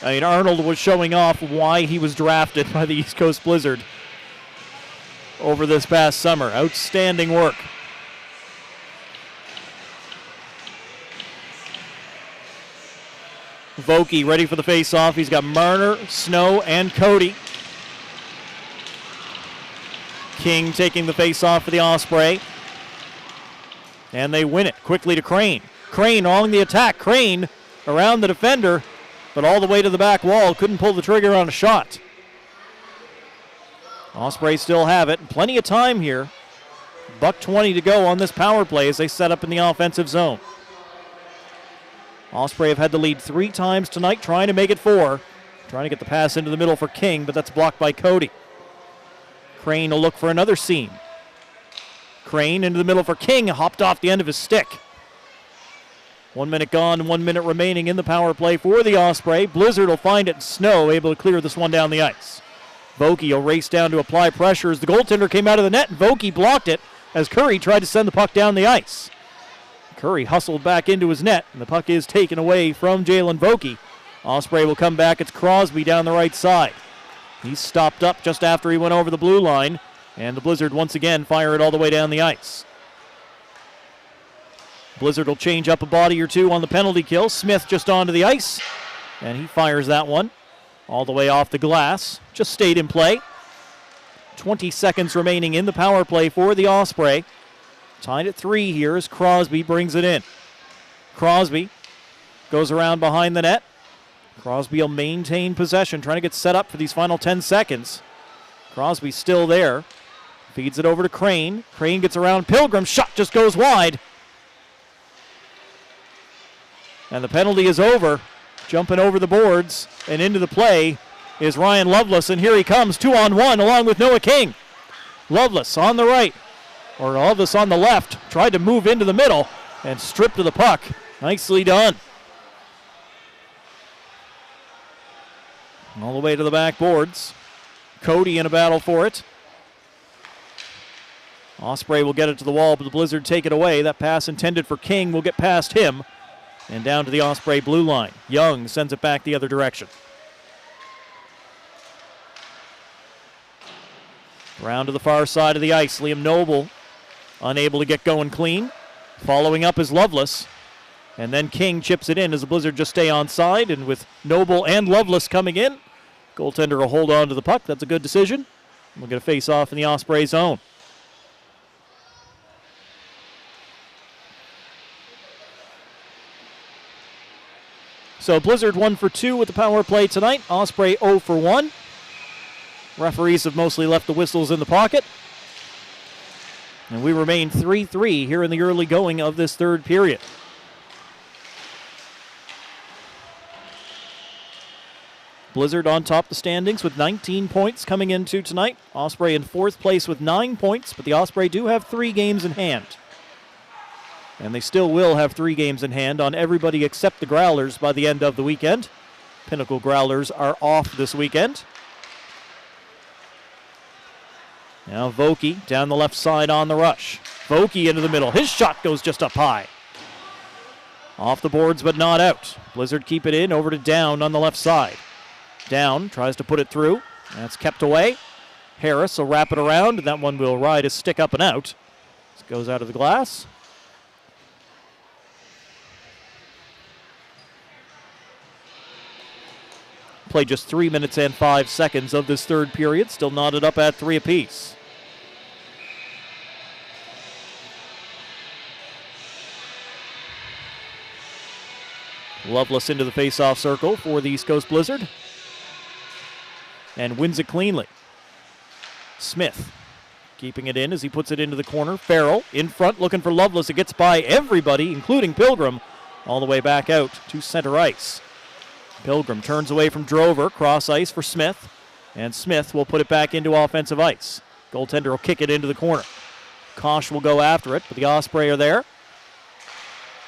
I mean, Arnold was showing off why he was drafted by the East Coast Blizzard over this past summer. Outstanding work. Vokey ready for the face-off. He's got Marner, Snow, and Cody. King taking the face-off for the Osprey. And they win it quickly to Crane. Crane on the attack. Crane around the defender, but all the way to the back wall. Couldn't pull the trigger on a shot. Osprey still have it. Plenty of time here. $1:20 to go on this power play as they set up in the offensive zone. Osprey have had the lead 3 times tonight, trying to make it 4. Trying to get the pass into the middle for King, but that's blocked by Cody. Crane will look for another seam. Crane into the middle for King, hopped off the end of his stick. 1 minute gone, 1 minute remaining in the power play for the Osprey. Blizzard will find it. Snow able to clear this one down the ice. Vokey will race down to apply pressure as the goaltender came out of the net, and Vokey blocked it as Curry tried to send the puck down the ice. Curry hustled back into his net, and the puck is taken away from Jalen Vokey. Osprey will come back. It's Crosby down the right side. He's stopped up just after he went over the blue line, and the Blizzard once again fire it all the way down the ice. Blizzard will change up a body or two on the penalty kill. Smith just onto the ice, and he fires that one all the way off the glass. Just stayed in play. 20 seconds remaining in the power play for the Osprey. Tied at 3 here as Crosby brings it in. Crosby goes around behind the net. Crosby will maintain possession, trying to get set up for these final 10 seconds. Crosby's still there. Feeds it over to Crane. Crane gets around Pilgrim. Shot just goes wide. And the penalty is over. Jumping over the boards and into the play is Ryan Lovelace, and here he comes, 2-on-1 along with Noah King. Lovelace on the right. Or Elvis on the left, tried to move into the middle and stripped to the puck. Nicely done. All the way to the back boards. Cody in a battle for it. Osprey will get it to the wall, but the Blizzard take it away. That pass intended for King will get past him and down to the Osprey blue line. Young sends it back the other direction. Round to the far side of the ice. Liam Noble unable to get going clean. Following up is Lovelace. And then King chips it in as the Blizzard just stay on side. And with Noble and Lovelace coming in, goaltender will hold on to the puck. That's a good decision. We'll get a face-off in the Osprey zone. So Blizzard 1 for 2 with the power play tonight. Osprey 0 for 1. Referees have mostly left the whistles in the pocket. And we remain 3-3 here in the early going of this third period. Blizzard on top of the standings with 19 points coming into tonight. Osprey in 4th place with 9 points, but the Osprey do have 3 games in hand. And they still will have 3 games in hand on everybody except the Growlers by the end of the weekend. Pinnacle Growlers are off this weekend. Now Vokey down the left side on the rush. Vokey into the middle. His shot goes just up high. Off the boards but not out. Blizzard keep it in over to Down on the left side. Down tries to put it through. That's kept away. Harris will wrap it around, and that one will ride his stick up and out. This goes out of the glass. Play just 3 minutes and 5 seconds of this third period. Still knotted up at 3 apiece. Loveless into the face-off circle for the East Coast Blizzard. And wins it cleanly. Smith keeping it in as he puts it into the corner. Farrell in front looking for Loveless. It gets by everybody, including Pilgrim, all the way back out to center ice. Pilgrim turns away from Drover, cross ice for Smith, and Smith will put it back into offensive ice. Goaltender will kick it into the corner. Kosh will go after it, but the Osprey are there.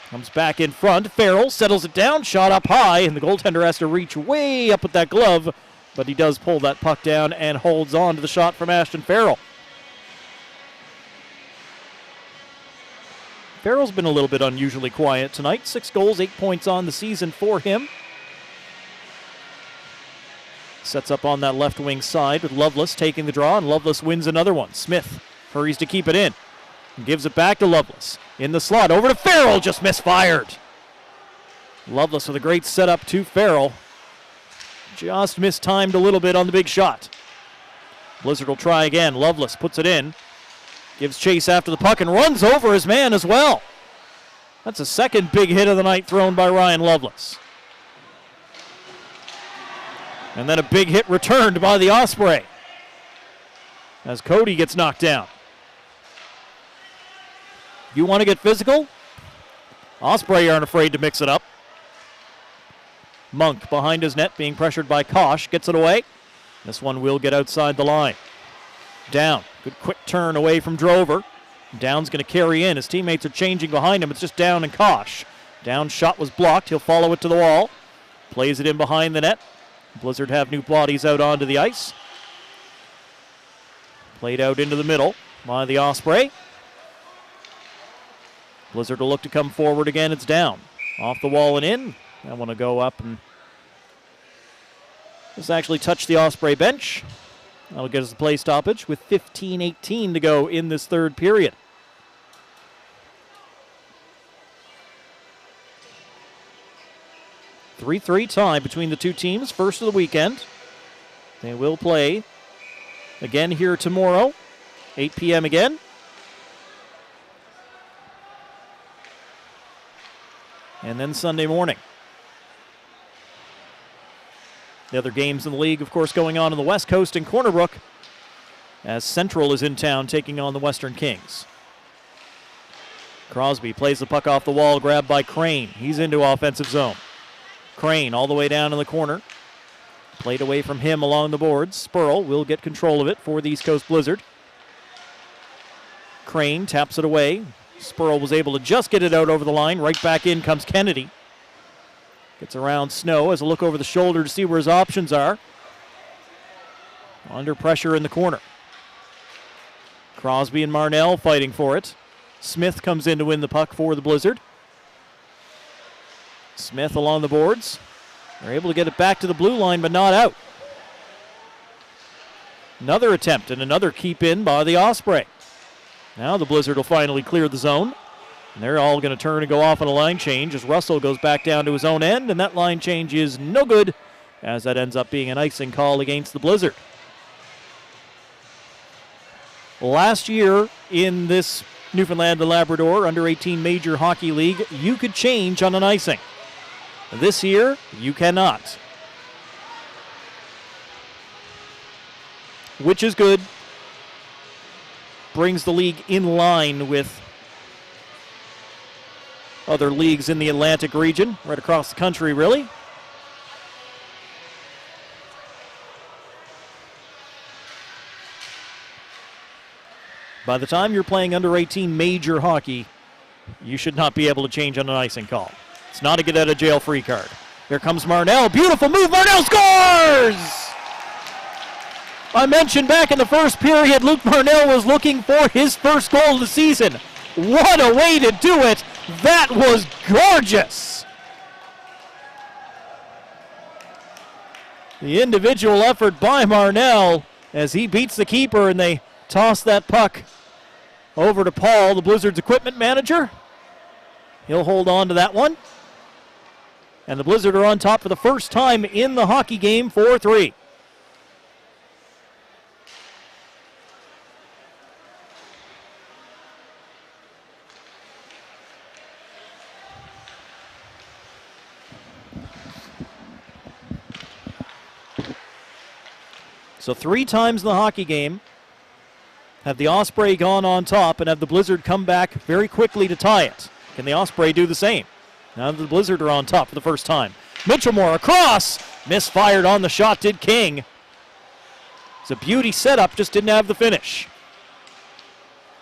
Comes back in front. Farrell settles it down, shot up high, and the goaltender has to reach way up with that glove, but he does pull that puck down and holds on to the shot from Ashton Farrell. Farrell's been a little bit unusually quiet tonight. 6 goals, 8 points on the season for him. Sets up on that left wing side with Loveless taking the draw, and Loveless wins another one. Smith hurries to keep it in and gives it back to Loveless. In the slot, over to Farrell, just misfired. Loveless with a great setup to Farrell. Just mistimed a little bit on the big shot. Blizzard will try again. Loveless puts it in. Gives chase after the puck and runs over his man as well. That's a second big hit of the night thrown by Ryan Loveless. And then a big hit returned by the Osprey as Cody gets knocked down. You want to get physical? Osprey aren't afraid to mix it up. Monk behind his net being pressured by Kosh. Gets it away. This one will get outside the line. Down. Good quick turn away from Drover. Down's going to carry in. His teammates are changing behind him. It's just Down and Kosh. Down's shot was blocked. He'll follow it to the wall. Plays it in behind the net. Blizzard have new bodies out onto the ice. Played out into the middle by the Osprey. Blizzard will look to come forward again. It's Down. Off the wall and in. I want to go up and just actually touch the Osprey bench. That'll get us the play stoppage with 15:18 to go in this third period. A 3-3 tie between the two teams, first of the weekend. They will play again here tomorrow, 8 p.m. again. And then Sunday morning. The other games in the league, of course, going on the West Coast in Corner Brook as Central is in town taking on the Western Kings. Crosby plays the puck off the wall, grabbed by Crane. He's into offensive zone. Crane all the way down in the corner. Played away from him along the boards. Spurl will get control of it for the East Coast Blizzard. Crane taps it away. Spurl was able to just get it out over the line. Right back in comes Kennedy. Gets around Snow, has a look over the shoulder to see where his options are. Under pressure in the corner. Crosby and Marnell fighting for it. Smith comes in to win the puck for the Blizzard. Smith along the boards. They're able to get it back to the blue line, but not out. Another attempt and another keep in by the Osprey. Now the Blizzard will finally clear the zone. And they're all going to turn and go off on a line change as Russell goes back down to his own end, and that line change is no good as that ends up being an icing call against the Blizzard. Last year in this Newfoundland and Labrador Under-18 Major Hockey League, you could change on an icing. This year, you cannot. Which is good. Brings the league in line with other leagues in the Atlantic region, right across the country, really. By the time you're playing under-18 major hockey, you should not be able to change on an icing call. It's not a get-out-of-jail-free card. Here comes Marnell. Beautiful move. Marnell scores! I mentioned back in the first period, Luke Marnell was looking for his first goal of the season. What a way to do it. That was gorgeous. The individual effort by Marnell as he beats the keeper and they toss that puck over to Paul, the Blizzard's equipment manager. He'll hold on to that one. And the Blizzard are on top for the first time in the hockey game, 4-3. So 3 times in the hockey game have the Osprey gone on top and have the Blizzard come back very quickly to tie it. Can the Osprey do the same? Now the Blizzard are on top for the first time. Mitchellmore across. Misfired on the shot, did King. It's a beauty setup, just didn't have the finish.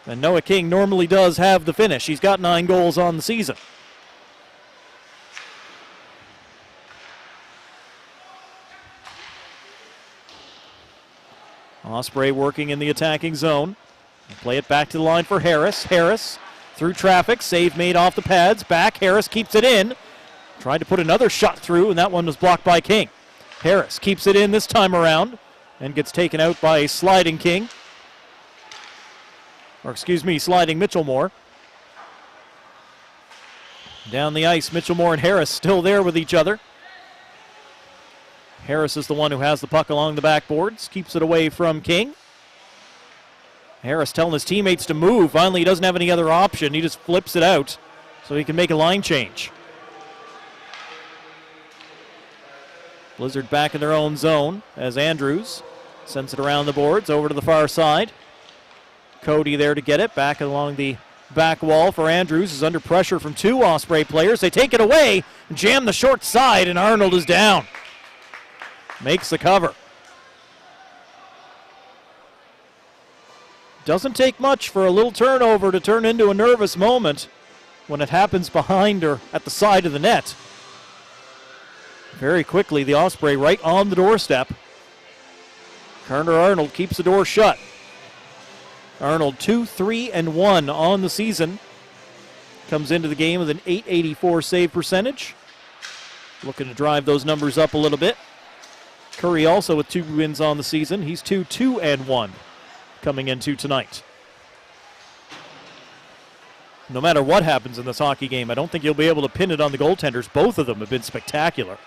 And Noah King normally does have the finish. He's got 9 goals on the season. Osprey working in the attacking zone. Play it back to the line for Harris. Harris through traffic. Save made off the pads. Back. Harris keeps it in. Tried to put another shot through, and that one was blocked by King. Harris keeps it in this time around and gets taken out by a sliding King. Or excuse me, sliding Mitchellmore. Down the ice, Mitchellmore and Harris still there with each other. Harris is the one who has the puck along the backboards, keeps it away from King. Harris telling his teammates to move. Finally, he doesn't have any other option. He just flips it out so he can make a line change. Blizzard back in their own zone as Andrews sends it around the boards over to the far side. Cody there to get it, back along the back wall for Andrews. Is under pressure from 2 Osprey players. They take it away, jam the short side, and Arnold is down. Makes the cover. Doesn't take much for a little turnover to turn into a nervous moment when it happens behind or at the side of the net. Very quickly, the Osprey right on the doorstep. Carter Arnold keeps the door shut. Arnold 2-3-1 on the season. Comes into the game with an .884 save percentage. Looking to drive those numbers up a little bit. Curry also with 2 wins on the season. He's 2-2-1 coming into tonight. No matter what happens in this hockey game, I don't think you'll be able to pin it on the goaltenders. Both of them have been spectacular.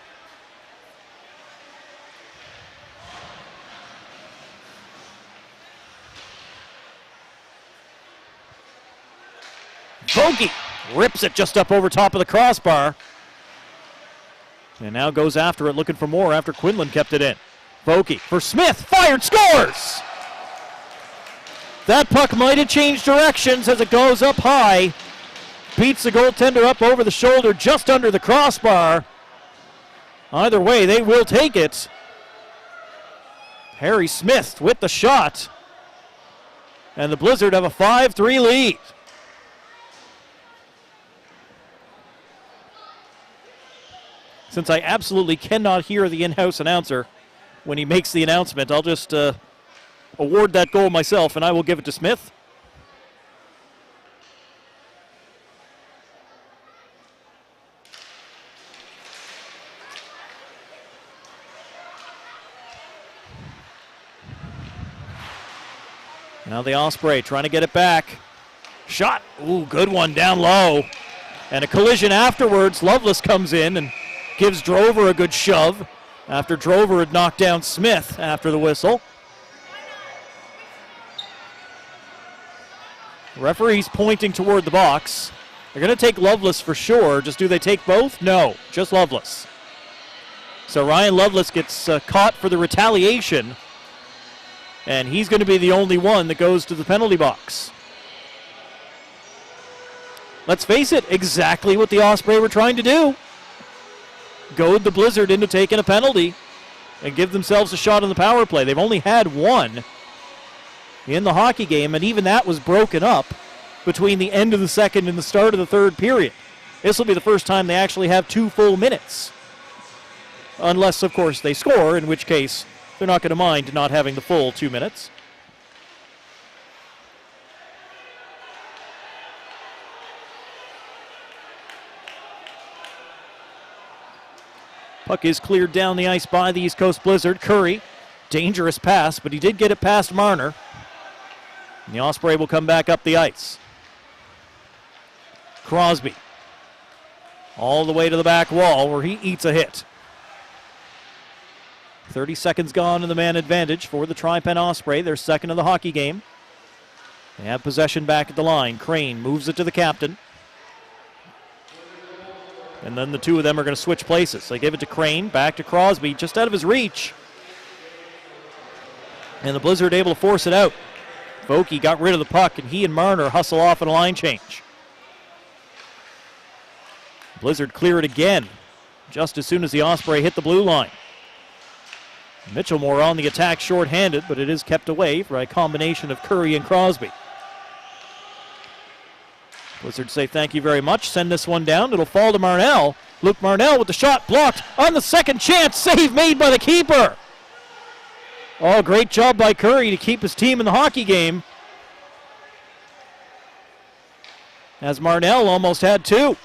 Bogey rips it just up over top of the crossbar. And now goes after it, looking for more after Quinlan kept it in. Bogey for Smith, fired, scores! That puck might have changed directions as it goes up high. Beats the goaltender up over the shoulder, just under the crossbar. Either way, they will take it. Harry Smith with the shot. And the Blizzard have a 5-3 lead. Since I absolutely cannot hear the in-house announcer when he makes the announcement, I'll just award that goal myself, and I will give it to Smith. Now the Osprey trying to get it back. Shot. Ooh, good one down low. And a collision afterwards. Loveless comes in and gives Drover a good shove after Drover had knocked down Smith after the whistle. The referee's pointing toward the box. They're going to take Loveless for sure. Just do they take both? No, just Loveless. So Ryan Loveless gets caught for the retaliation, and he's going to be the only one that goes to the penalty box. Let's face it, exactly what the Osprey were trying to do. Goad the Blizzard into taking a penalty and give themselves a shot on the power play. They've only had one in the hockey game, and even that was broken up between the end of the second and the start of the third period. This will be the first time they actually have 2 full minutes. Unless, of course, they score, in which case they're not going to mind not having the full 2 minutes. Puck is cleared down the ice by the East Coast Blizzard. Curry, dangerous pass, but he did get it past Marner. And the Osprey will come back up the ice. Crosby all the way to the back wall where he eats a hit. 30 seconds gone in the man advantage for the Tripen Osprey. They're second of the hockey game. They have possession back at the line. Crane moves it to the captain. And then the two of them are going to switch places. They give it to Crane, back to Crosby, just out of his reach. And the Blizzard able to force it out. Vokey got rid of the puck, and he and Marner hustle off on a line change. Blizzard clear it again, just as soon as the Osprey hit the blue line. Mitchellmore on the attack shorthanded, but it is kept away for a combination of Curry and Crosby. Blizzard say thank you very much, send this one down. It'll fall to Marnell. Luke Marnell with the shot blocked on the second chance. Save made by the keeper. Oh, great job by Curry to keep his team in the hockey game. As Marnell almost had two.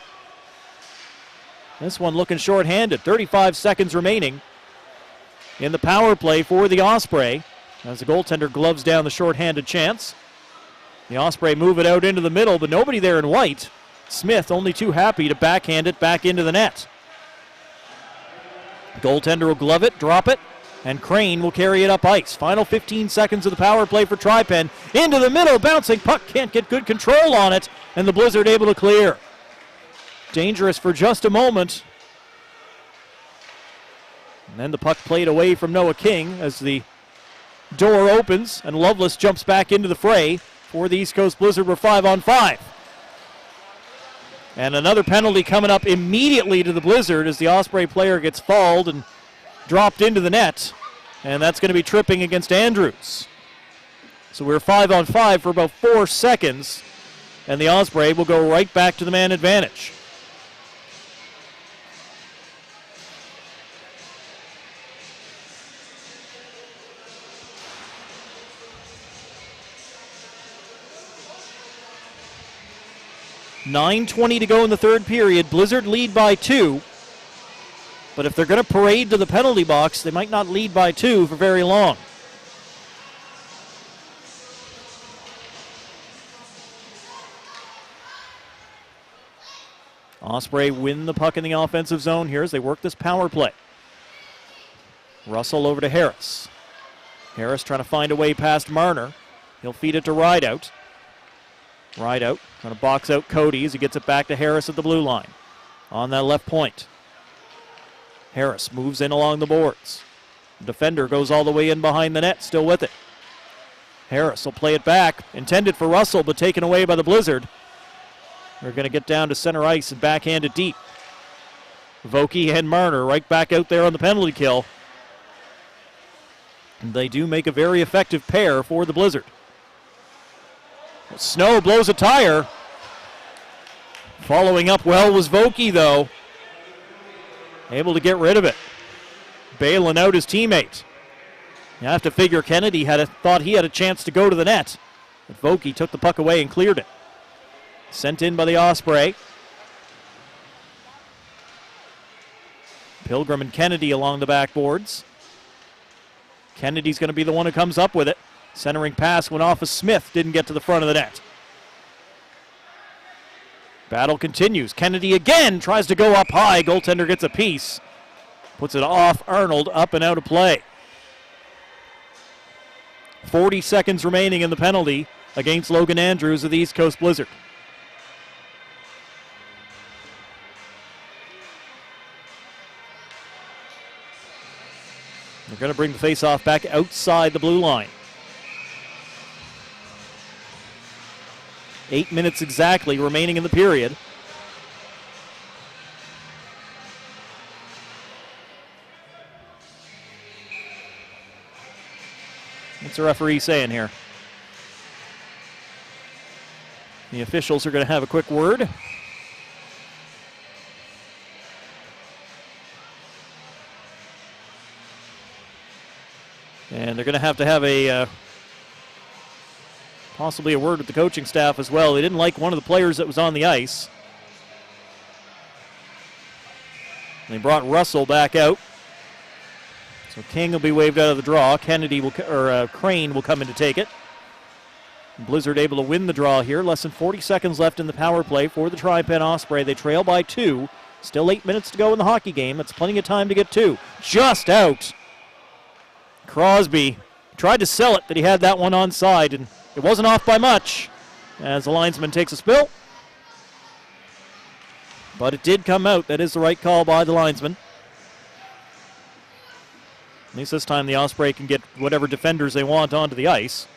This one looking shorthanded. 35 seconds remaining in the power play for the Osprey. As the goaltender gloves down the shorthanded chance. The Osprey move it out into the middle, but nobody there in white. Smith only too happy to backhand it back into the net. The goaltender will glove it, drop it, and Crane will carry it up ice. Final 15 seconds of the power play for Tripen. Into the middle, bouncing puck, can't get good control on it, and the Blizzard able to clear. Dangerous for just a moment. And then the puck played away from Noah King as the door opens, and Loveless jumps back into the fray for the East Coast Blizzard. We're 5-on-5. And another penalty coming up immediately to the Blizzard as the Osprey player gets fouled and dropped into the net. And that's going to be tripping against Andrews. So we're 5-on-5 for about 4 seconds. And the Osprey will go right back to the man advantage. .9:20 to go in the third period. Blizzard lead by 2. But if they're going to parade to the penalty box, they might not lead by 2 for very long. Osprey win the puck in the offensive zone here as they work this power play. Russell over to Harris. Harris trying to find a way past Marner. He'll feed it to Rideout. Rideout trying to box out Cody as he gets it back to Harris at the blue line. On that left point. Harris moves in along the boards. The defender goes all the way in behind the net, still with it. Harris will play it back. Intended for Russell, but taken away by the Blizzard. They're going to get down to center ice and backhand it deep. Vokey and Marner right back out there on the penalty kill. And they do make a very effective pair for the Blizzard. Snow blows a tire. Following up well was Vokey, though. Able to get rid of it. Bailing out his teammate. You have to figure Kennedy thought he had a chance to go to the net. But Vokey took the puck away and cleared it. Sent in by the Osprey. Pilgrim and Kennedy along the backboards. Kennedy's going to be the one who comes up with it. Centering pass went off of Smith, didn't get to the front of the net. Battle continues. Kennedy again tries to go up high. Goaltender gets a piece. Puts it off Arnold, up and out of play. 40 seconds remaining in the penalty against Logan Andrews of the East Coast Blizzard. They're going to bring the faceoff back outside the blue line. 8 minutes exactly remaining in the period. What's the referee saying here? The officials are going to have a quick word. And they're going to have a possibly a word with the coaching staff as well. They didn't like one of the players that was on the ice. They brought Russell back out. So King will be waved out of the draw. Crane will come in to take it. Blizzard able to win the draw here. Less than 40 seconds left in the power play for the Tripen Osprey. They trail by 2. Still 8 minutes to go in the hockey game. That's plenty of time to get two. Just out. Crosby tried to sell it that he had that one onside, and it wasn't off by much as the linesman takes a spill. But it did come out. That is the right call by the linesman. At least this time the Osprey can get whatever defenders they want onto the ice.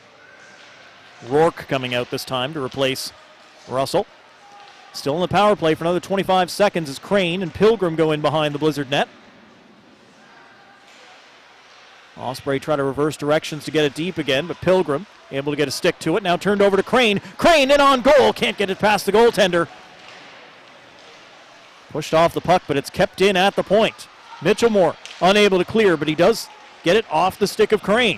Rourke coming out this time to replace Russell. Still in the power play for another 25 seconds as Crane and Pilgrim go in behind the Blizzard net. Osprey try to reverse directions to get it deep again, but Pilgrim able to get a stick to it. Now turned over to Crane. Crane in on goal. Can't get it past the goaltender. Pushed off the puck, but it's kept in at the point. Mitchellmore unable to clear, but he does get it off the stick of Crane.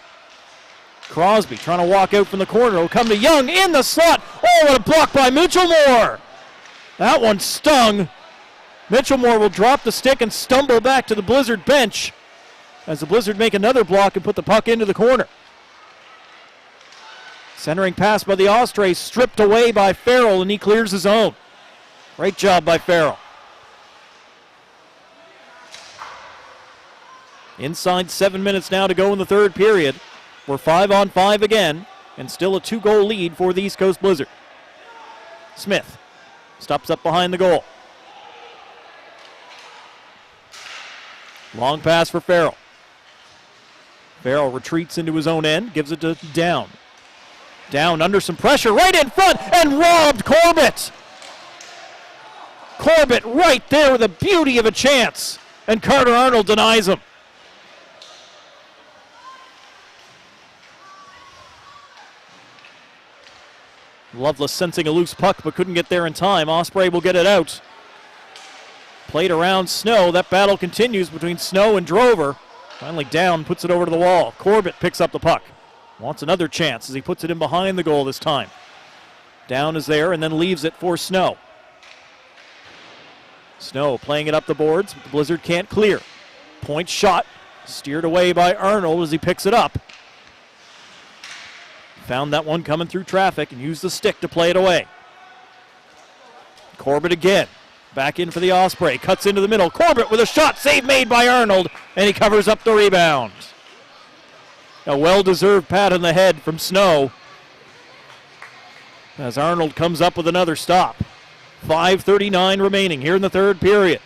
Crosby trying to walk out from the corner. Will come to Young in the slot. Oh, what a block by Mitchellmore. That one stung. Mitchellmore will drop the stick and stumble back to the Blizzard bench as the Blizzard make another block and put the puck into the corner. Centering pass by the Ospreys, stripped away by Farrell, and he clears his own. Great job by Farrell. Inside 7 minutes now to go in the third period. We're 5-on-5 again, and still a 2-goal lead for the East Coast Blizzard. Smith stops up behind the goal. Long pass for Farrell. Farrell retreats into his own end, gives it to Down. Down under some pressure, right in front, and robbed Corbett. Corbett right there with a beauty of a chance, and Carter Arnold denies him. Loveless sensing a loose puck, but couldn't get there in time. Osprey will get it out. Played around Snow. That battle continues between Snow and Drover. Finally Down puts it over to the wall. Corbett picks up the puck. Wants another chance as he puts it in behind the goal this time. Down is there and then leaves it for Snow. Snow playing it up the boards, but the Blizzard can't clear. Point shot, steered away by Arnold as he picks it up. Found that one coming through traffic and used the stick to play it away. Corbett again. Back in for the Osprey. Cuts into the middle. Corbett with a shot. Save made by Arnold. And he covers up the rebound. A well-deserved pat on the head from Snow as Arnold comes up with another stop. 5:39 remaining here in the third period.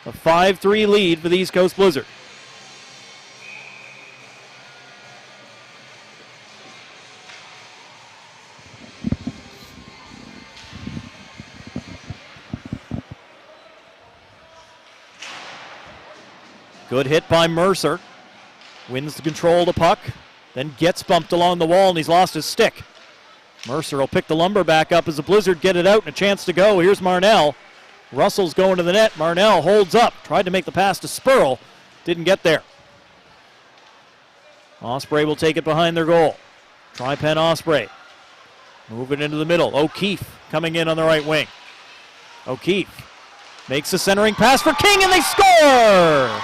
A 5-3 lead for the East Coast Blizzard. Good hit by Mercer. Wins the control of the puck, then gets bumped along the wall, and he's lost his stick. Mercer will pick the lumber back up as the Blizzard get it out and a chance to go. Here's Marnell. Russell's going to the net. Marnell holds up. Tried to make the pass to Spurl. Didn't get there. Osprey will take it behind their goal. Tripen Osprey. Move it into the middle. O'Keefe coming in on the right wing. O'Keefe makes a centering pass for King, and they score!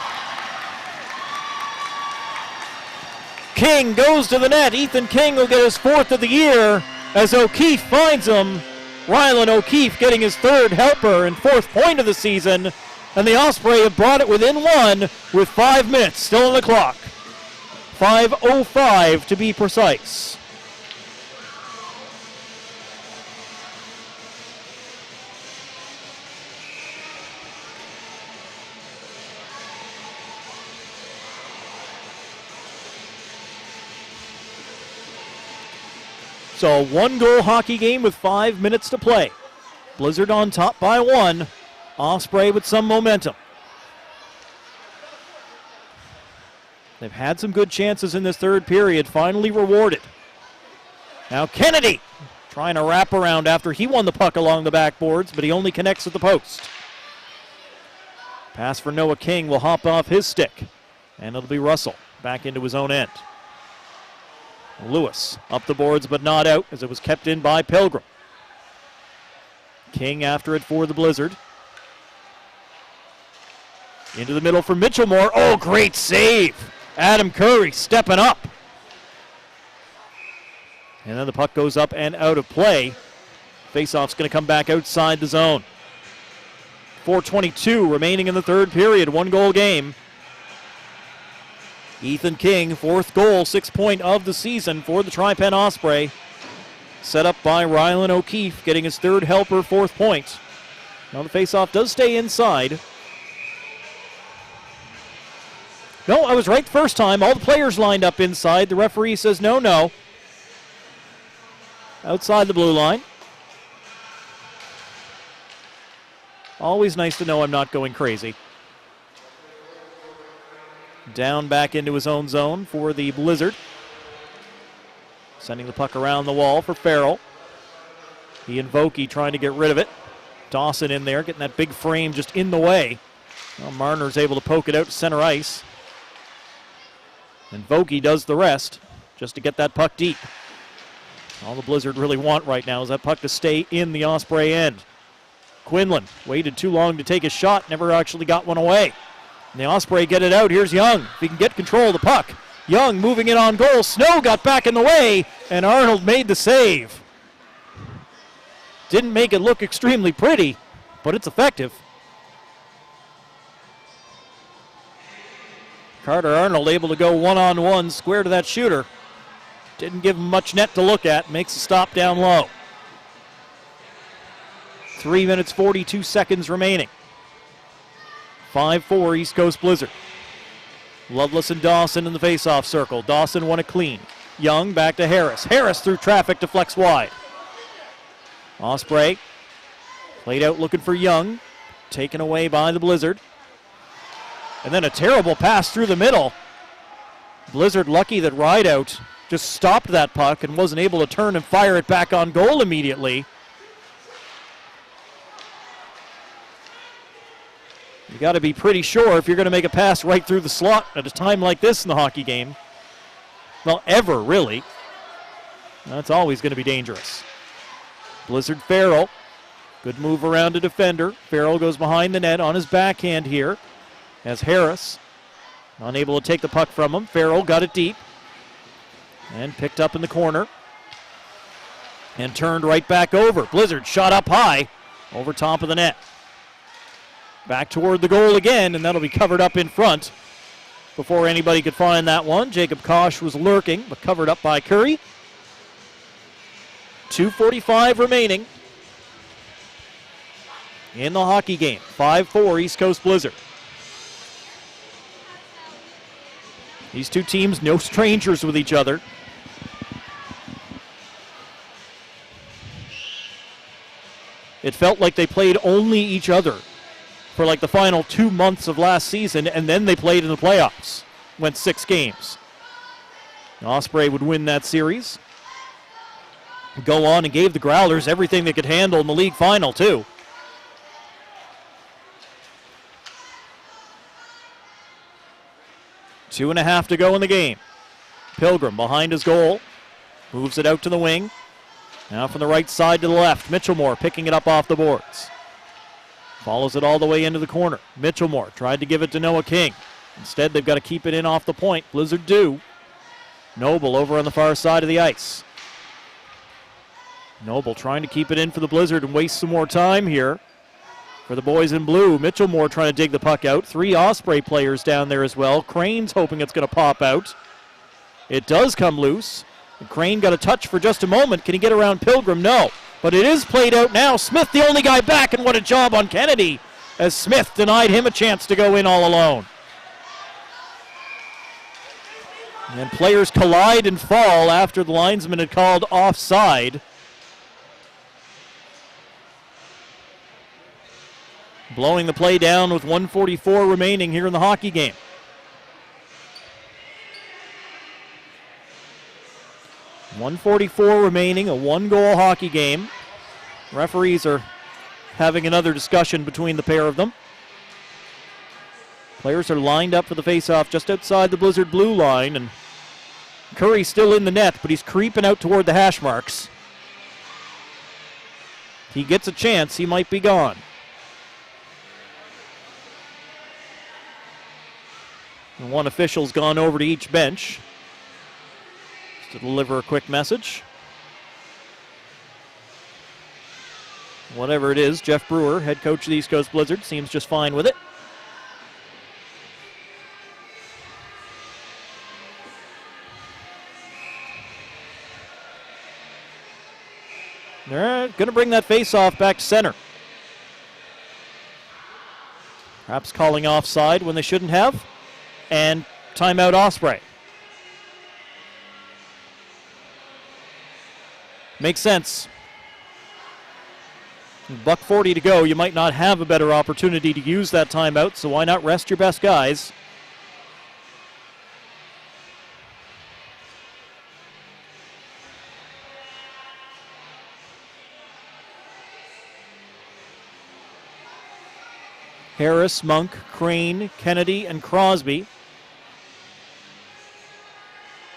King goes to the net. Ethan King will get his fourth of the year as O'Keefe finds him. Rylan O'Keefe getting his third helper and fourth point of the season. And the Osprey have brought it within one with 5 minutes still on the clock. 5:05 to be precise. So a 1-goal hockey game with 5 minutes to play. Blizzard on top by 1. Osprey with some momentum. They've had some good chances in this third period, finally rewarded. Now Kennedy trying to wrap around after he won the puck along the backboards, but he only connects at the post. Pass for Noah King will hop off his stick, and it'll be Russell back into his own end. Lewis up the boards but not out as it was kept in by Pilgrim. King after it for the Blizzard. Into the middle for Mitchellmore. Oh, great save. Adam Curry stepping up. And then the puck goes up and out of play. Faceoff's going to come back outside the zone. 4:22 remaining in the third period. 1-goal game. Ethan King, fourth goal, 6th point of the season for the Tripen Osprey. Set up by Rylan O'Keefe, getting his third helper, 4th point. Now the faceoff does stay inside. No, I was right the first time. All the players lined up inside. The referee says no. Outside the blue line. Always nice to know I'm not going crazy. Down back into his own zone for the Blizzard. Sending the puck around the wall for Farrell. He and Vokey trying to get rid of it. Dawson in there, getting that big frame just in the way. Well, Marner's able to poke it out to center ice. And Vokey does the rest just to get that puck deep. All the Blizzard really want right now is that puck to stay in the Osprey end. Quinlan waited too long to take his shot, never actually got one away. And the Osprey get it out. Here's Young. If he can get control of the puck. Young moving in on goal. Snow got back in the way, and Arnold made the save. Didn't make it look extremely pretty, but it's effective. Carter Arnold able to go one-on-one, square to that shooter. Didn't give him much net to look at. Makes a stop down low. 3 minutes, 42 seconds remaining. 5-4 East Coast Blizzard. Loveless and Dawson in the face-off circle. Dawson won it clean. Young back to Harris. Harris through traffic deflects wide. Osprey played out looking for Young. Taken away by the Blizzard. And then a terrible pass through the middle. Blizzard lucky that Rideout just stopped that puck and wasn't able to turn and fire it back on goal immediately. You got to be pretty sure if you're going to make a pass right through the slot at a time like this in the hockey game. Well, ever, really. That's always going to be dangerous. Blizzard Farrell. Good move around a defender. Farrell goes behind the net on his backhand here. As Harris unable to take the puck from him. Farrell got it deep. And picked up in the corner. And turned right back over. Blizzard shot up high over top of the net. Back toward the goal again, and that'll be covered up in front before anybody could find that one. Jacob Kosh was lurking, but covered up by Curry. 2:45 remaining in the hockey game. 5-4 East Coast Blizzard. These two teams, no strangers with each other. It felt like they played only each other for like the final 2 months of last season, and then they played in the playoffs. Went 6 games. Osprey would win that series. Go on and gave the Growlers everything they could handle in the league final, too. Two and a half to go in the game. Pilgrim behind his goal. Moves it out to the wing. Now from the right side to the left. Mitchellmore picking it up off the boards. Follows it all the way into the corner. Mitchellmore tried to give it to Noah King. Instead, they've got to keep it in off the point. Blizzard do. Noble over on the far side of the ice. Noble trying to keep it in for the Blizzard and waste some more time here for the boys in blue. Mitchellmore trying to dig the puck out. 3 Osprey players down there as well. Crane's hoping it's going to pop out. It does come loose. And Crane got a touch for just a moment. Can he get around Pilgrim? No. But it is played out now. Smith the only guy back, and what a job on Kennedy as Smith denied him a chance to go in all alone. And players collide and fall after the linesman had called offside. Blowing the play down with 1:44 remaining here in the hockey game. .144 remaining, a 1-goal hockey game. Referees are having another discussion between the pair of them. Players are lined up for the faceoff just outside the Blizzard blue line, and Curry's still in the net, but he's creeping out toward the hash marks. He gets a chance, he might be gone. And one official's gone over to each bench to deliver a quick message. Whatever it is, Jeff Brewer, head coach of the East Coast Blizzard, seems just fine with it. They're going to bring that face-off back to center. Perhaps calling offside when they shouldn't have. And timeout Osprey. Makes sense. $1:40 to go. You might not have a better opportunity to use that timeout, so why not rest your best guys? Harris, Monk, Crane, Kennedy, and Crosby.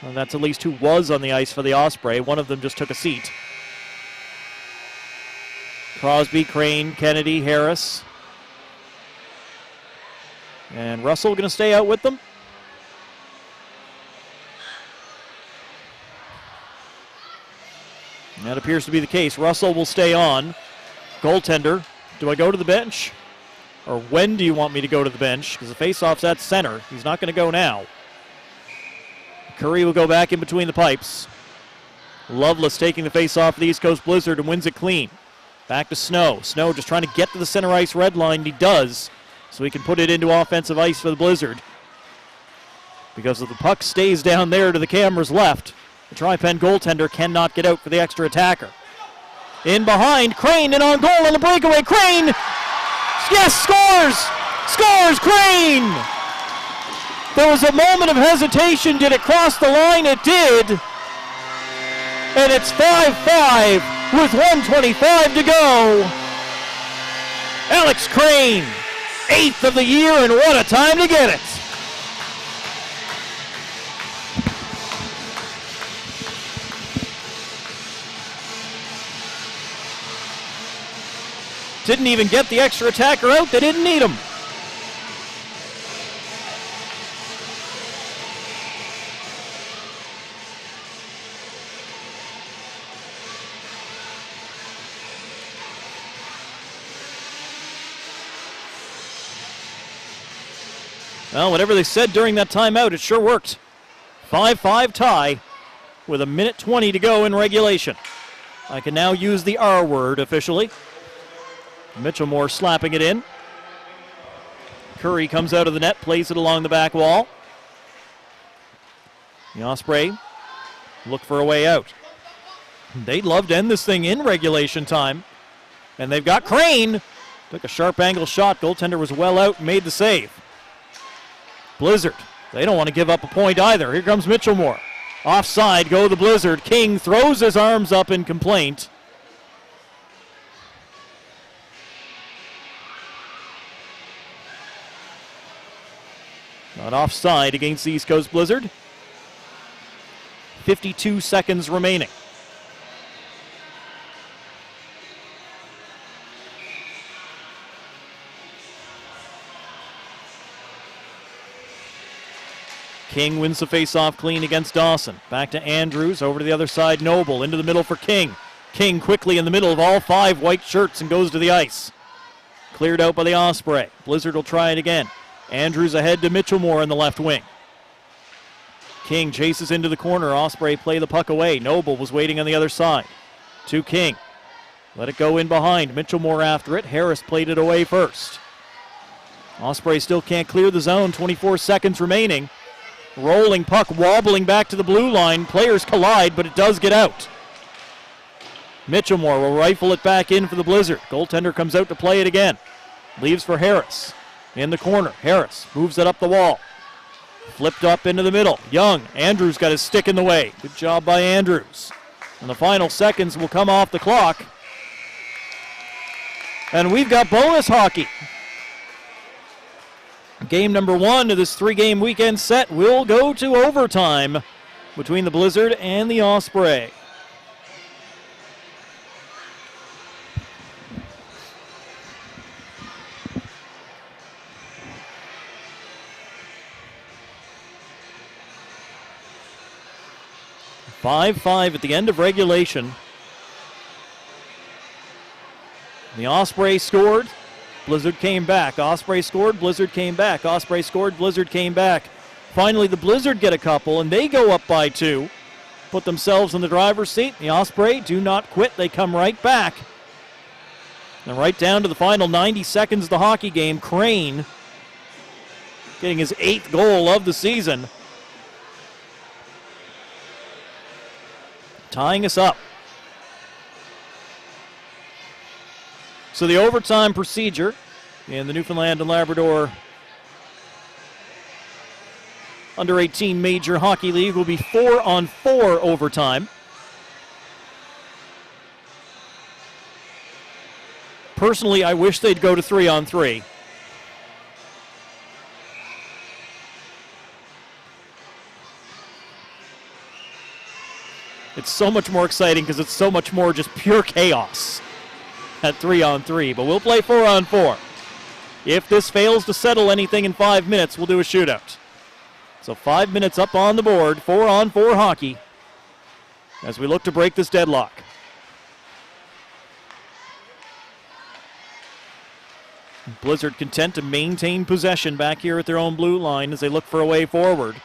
Well, that's at least who was on the ice for the Osprey. One of them just took a seat. Crosby, Crane, Kennedy, Harris. And Russell going to stay out with them. And that appears to be the case. Russell will stay on. Goaltender, do I go to the bench? Or when do you want me to go to the bench? Because the faceoff's at center. He's not going to go now. Curry will go back in between the pipes. Loveless taking the faceoff of the East Coast Blizzard and wins it clean. Back to Snow. Snow just trying to get to the center ice red line. He does. So he can put it into offensive ice for the Blizzard. Because if the puck stays down there to the camera's left, the Tripen goaltender cannot get out for the extra attacker. In behind, Crane in on goal on the breakaway. Crane! Yes, scores! Scores, Crane! There was a moment of hesitation. Did it cross the line? It did. And it's 5-5 with 1:25 to go. Alex Crane, 8th of the year, and what a time to get it. Didn't even get the extra attacker out. They didn't need him. Well, whatever they said during that timeout, it sure worked. 5-5 tie with 1:20 to go in regulation. I can now use the R word officially. Mitchell Moore slapping it in. Curry comes out of the net, plays it along the back wall. The Osprey look for a way out. They'd love to end this thing in regulation time. And they've got Crane. Took a sharp angle shot. Goaltender was well out and made the save. Blizzard, they don't want to give up a point either. Here comes Mitchell Moore. Offside, go the Blizzard. King throws his arms up in complaint. Not offside against the East Coast Blizzard. 52 seconds remaining. King wins the faceoff clean against Dawson. Back to Andrews, over to the other side, Noble, into the middle for King. King quickly in the middle of all 5 white shirts and goes to the ice. Cleared out by the Osprey. Blizzard will try it again. Andrews ahead to Mitchell Moore in the left wing. King chases into the corner. Osprey play the puck away. Noble was waiting on the other side. To King. Let it go in behind. Mitchell Moore after it. Harris played it away first. Osprey still can't clear the zone. 24 seconds remaining. Rolling puck wobbling back to the blue line. Players collide, but it does get out. Mitchell Moore will rifle it back in for the Blizzard. Goaltender comes out to play it again. Leaves for Harris. In the corner, Harris moves it up the wall. Flipped up into the middle. Young, Andrews got his stick in the way. Good job by Andrews. And the final seconds will come off the clock. And we've got bonus hockey. Game number 1 of this 3-game weekend set will go to overtime between the Blizzard and the Osprey. .5-5 at the end of regulation. The Osprey scored. Blizzard came back. Osprey scored. Blizzard came back. Osprey scored. Blizzard came back. Finally, the Blizzard get a couple, and they go up by 2. Put themselves in the driver's seat. The Osprey do not quit. They come right back. And right down to the final 90 seconds of the hockey game, Crane getting his 8th goal of the season, tying us up. So the overtime procedure in the Newfoundland and Labrador Under-18 Major Hockey League will be 4-on-4 overtime. Personally, I wish they'd go to 3-on-3. It's so much more exciting because it's so much more just pure chaos at 3-on-3. But we'll play 4-on-4. If this fails to settle anything in 5 minutes, we'll do a shootout. So 5 minutes up on the board, 4-on-4 hockey as we look to break this deadlock. Blizzard content to maintain possession back here at their own blue line as they look for a way forward.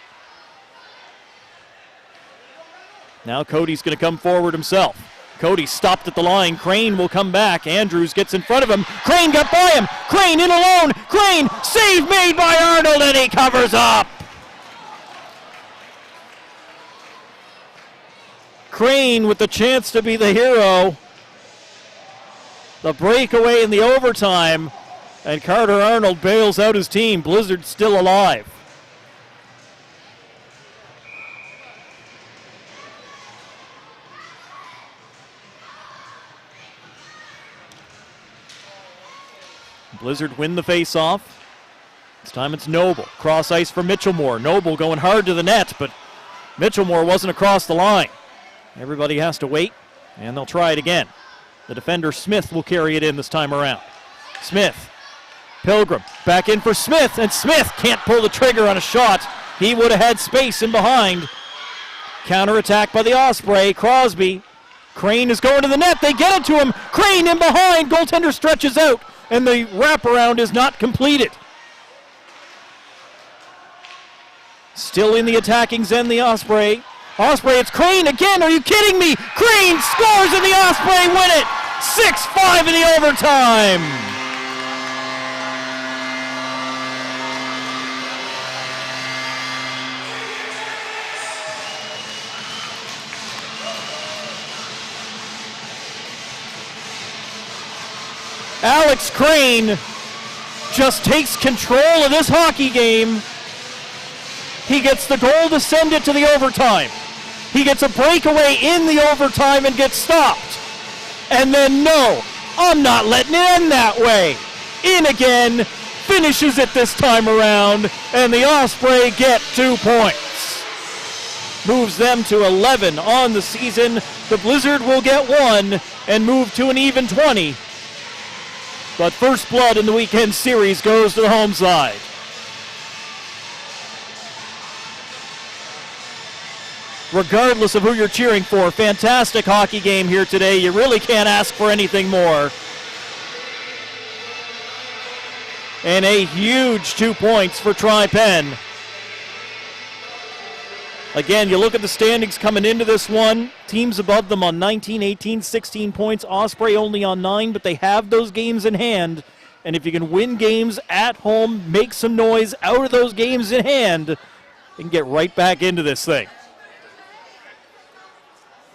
Now Cody's going to come forward himself. Cody stopped at the line. Crane will come back. Andrews gets in front of him. Crane got by him. Crane in alone. Crane, save made by Arnold, and he covers up. Crane with the chance to be the hero. The breakaway in the overtime. And Carter Arnold bails out his team. Blizzard still alive. Blizzard win the face-off. This time it's Noble. Cross ice for Mitchellmore. Noble going hard to the net, but Mitchellmore wasn't across the line. Everybody has to wait, and they'll try it again. The defender Smith will carry it in this time around. Smith. Pilgrim back in for Smith, and Smith can't pull the trigger on a shot. He would have had space in behind. Counterattack by the Osprey. Crosby. Crane is going to the net. They get it to him. Crane in behind. Goaltender stretches out, and the wraparound is not completed. Still in the attacking end, the Osprey. Osprey, it's Crane again. Are you kidding me? Crane scores, and the Osprey win it. 6-5 in the overtime. Alex Crane just takes control of this hockey game. He gets the goal to send it to the overtime. He gets a breakaway in the overtime and gets stopped. And then, no, I'm not letting it end that way. In again, finishes it this time around, and the Osprey get 2 points. Moves them to 11 on the season. The Blizzard will get 1 and move to an even 20. But first blood in the weekend series goes to the home side. Regardless of who you're cheering for, fantastic hockey game here today. You really can't ask for anything more. And a huge 2 points for Tripen. Again, you look at the standings coming into this one. Teams above them on 19, 18, 16 points. Osprey only on 9, but they have those games in hand. And if you can win games at home, make some noise out of those games in hand, you can get right back into this thing.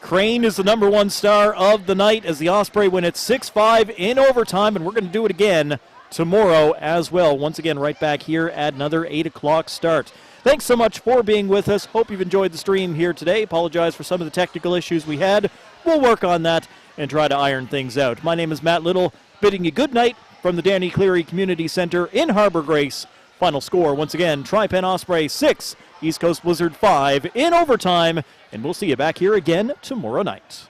Crane is the number 1 star of the night as the Osprey win it 6-5 in overtime, and we're going to do it again tomorrow as well. Once again, right back here at another 8 o'clock start. Thanks so much for being with us. Hope you've enjoyed the stream here today. Apologize for some of the technical issues we had. We'll work on that and try to iron things out. My name is Matt Little, bidding you good night from the Danny Cleary Community Center in Harbour Grace. Final score, once again, Tripen Osprey 6, East Coast Blizzard 5 in overtime, and we'll see you back here again tomorrow night.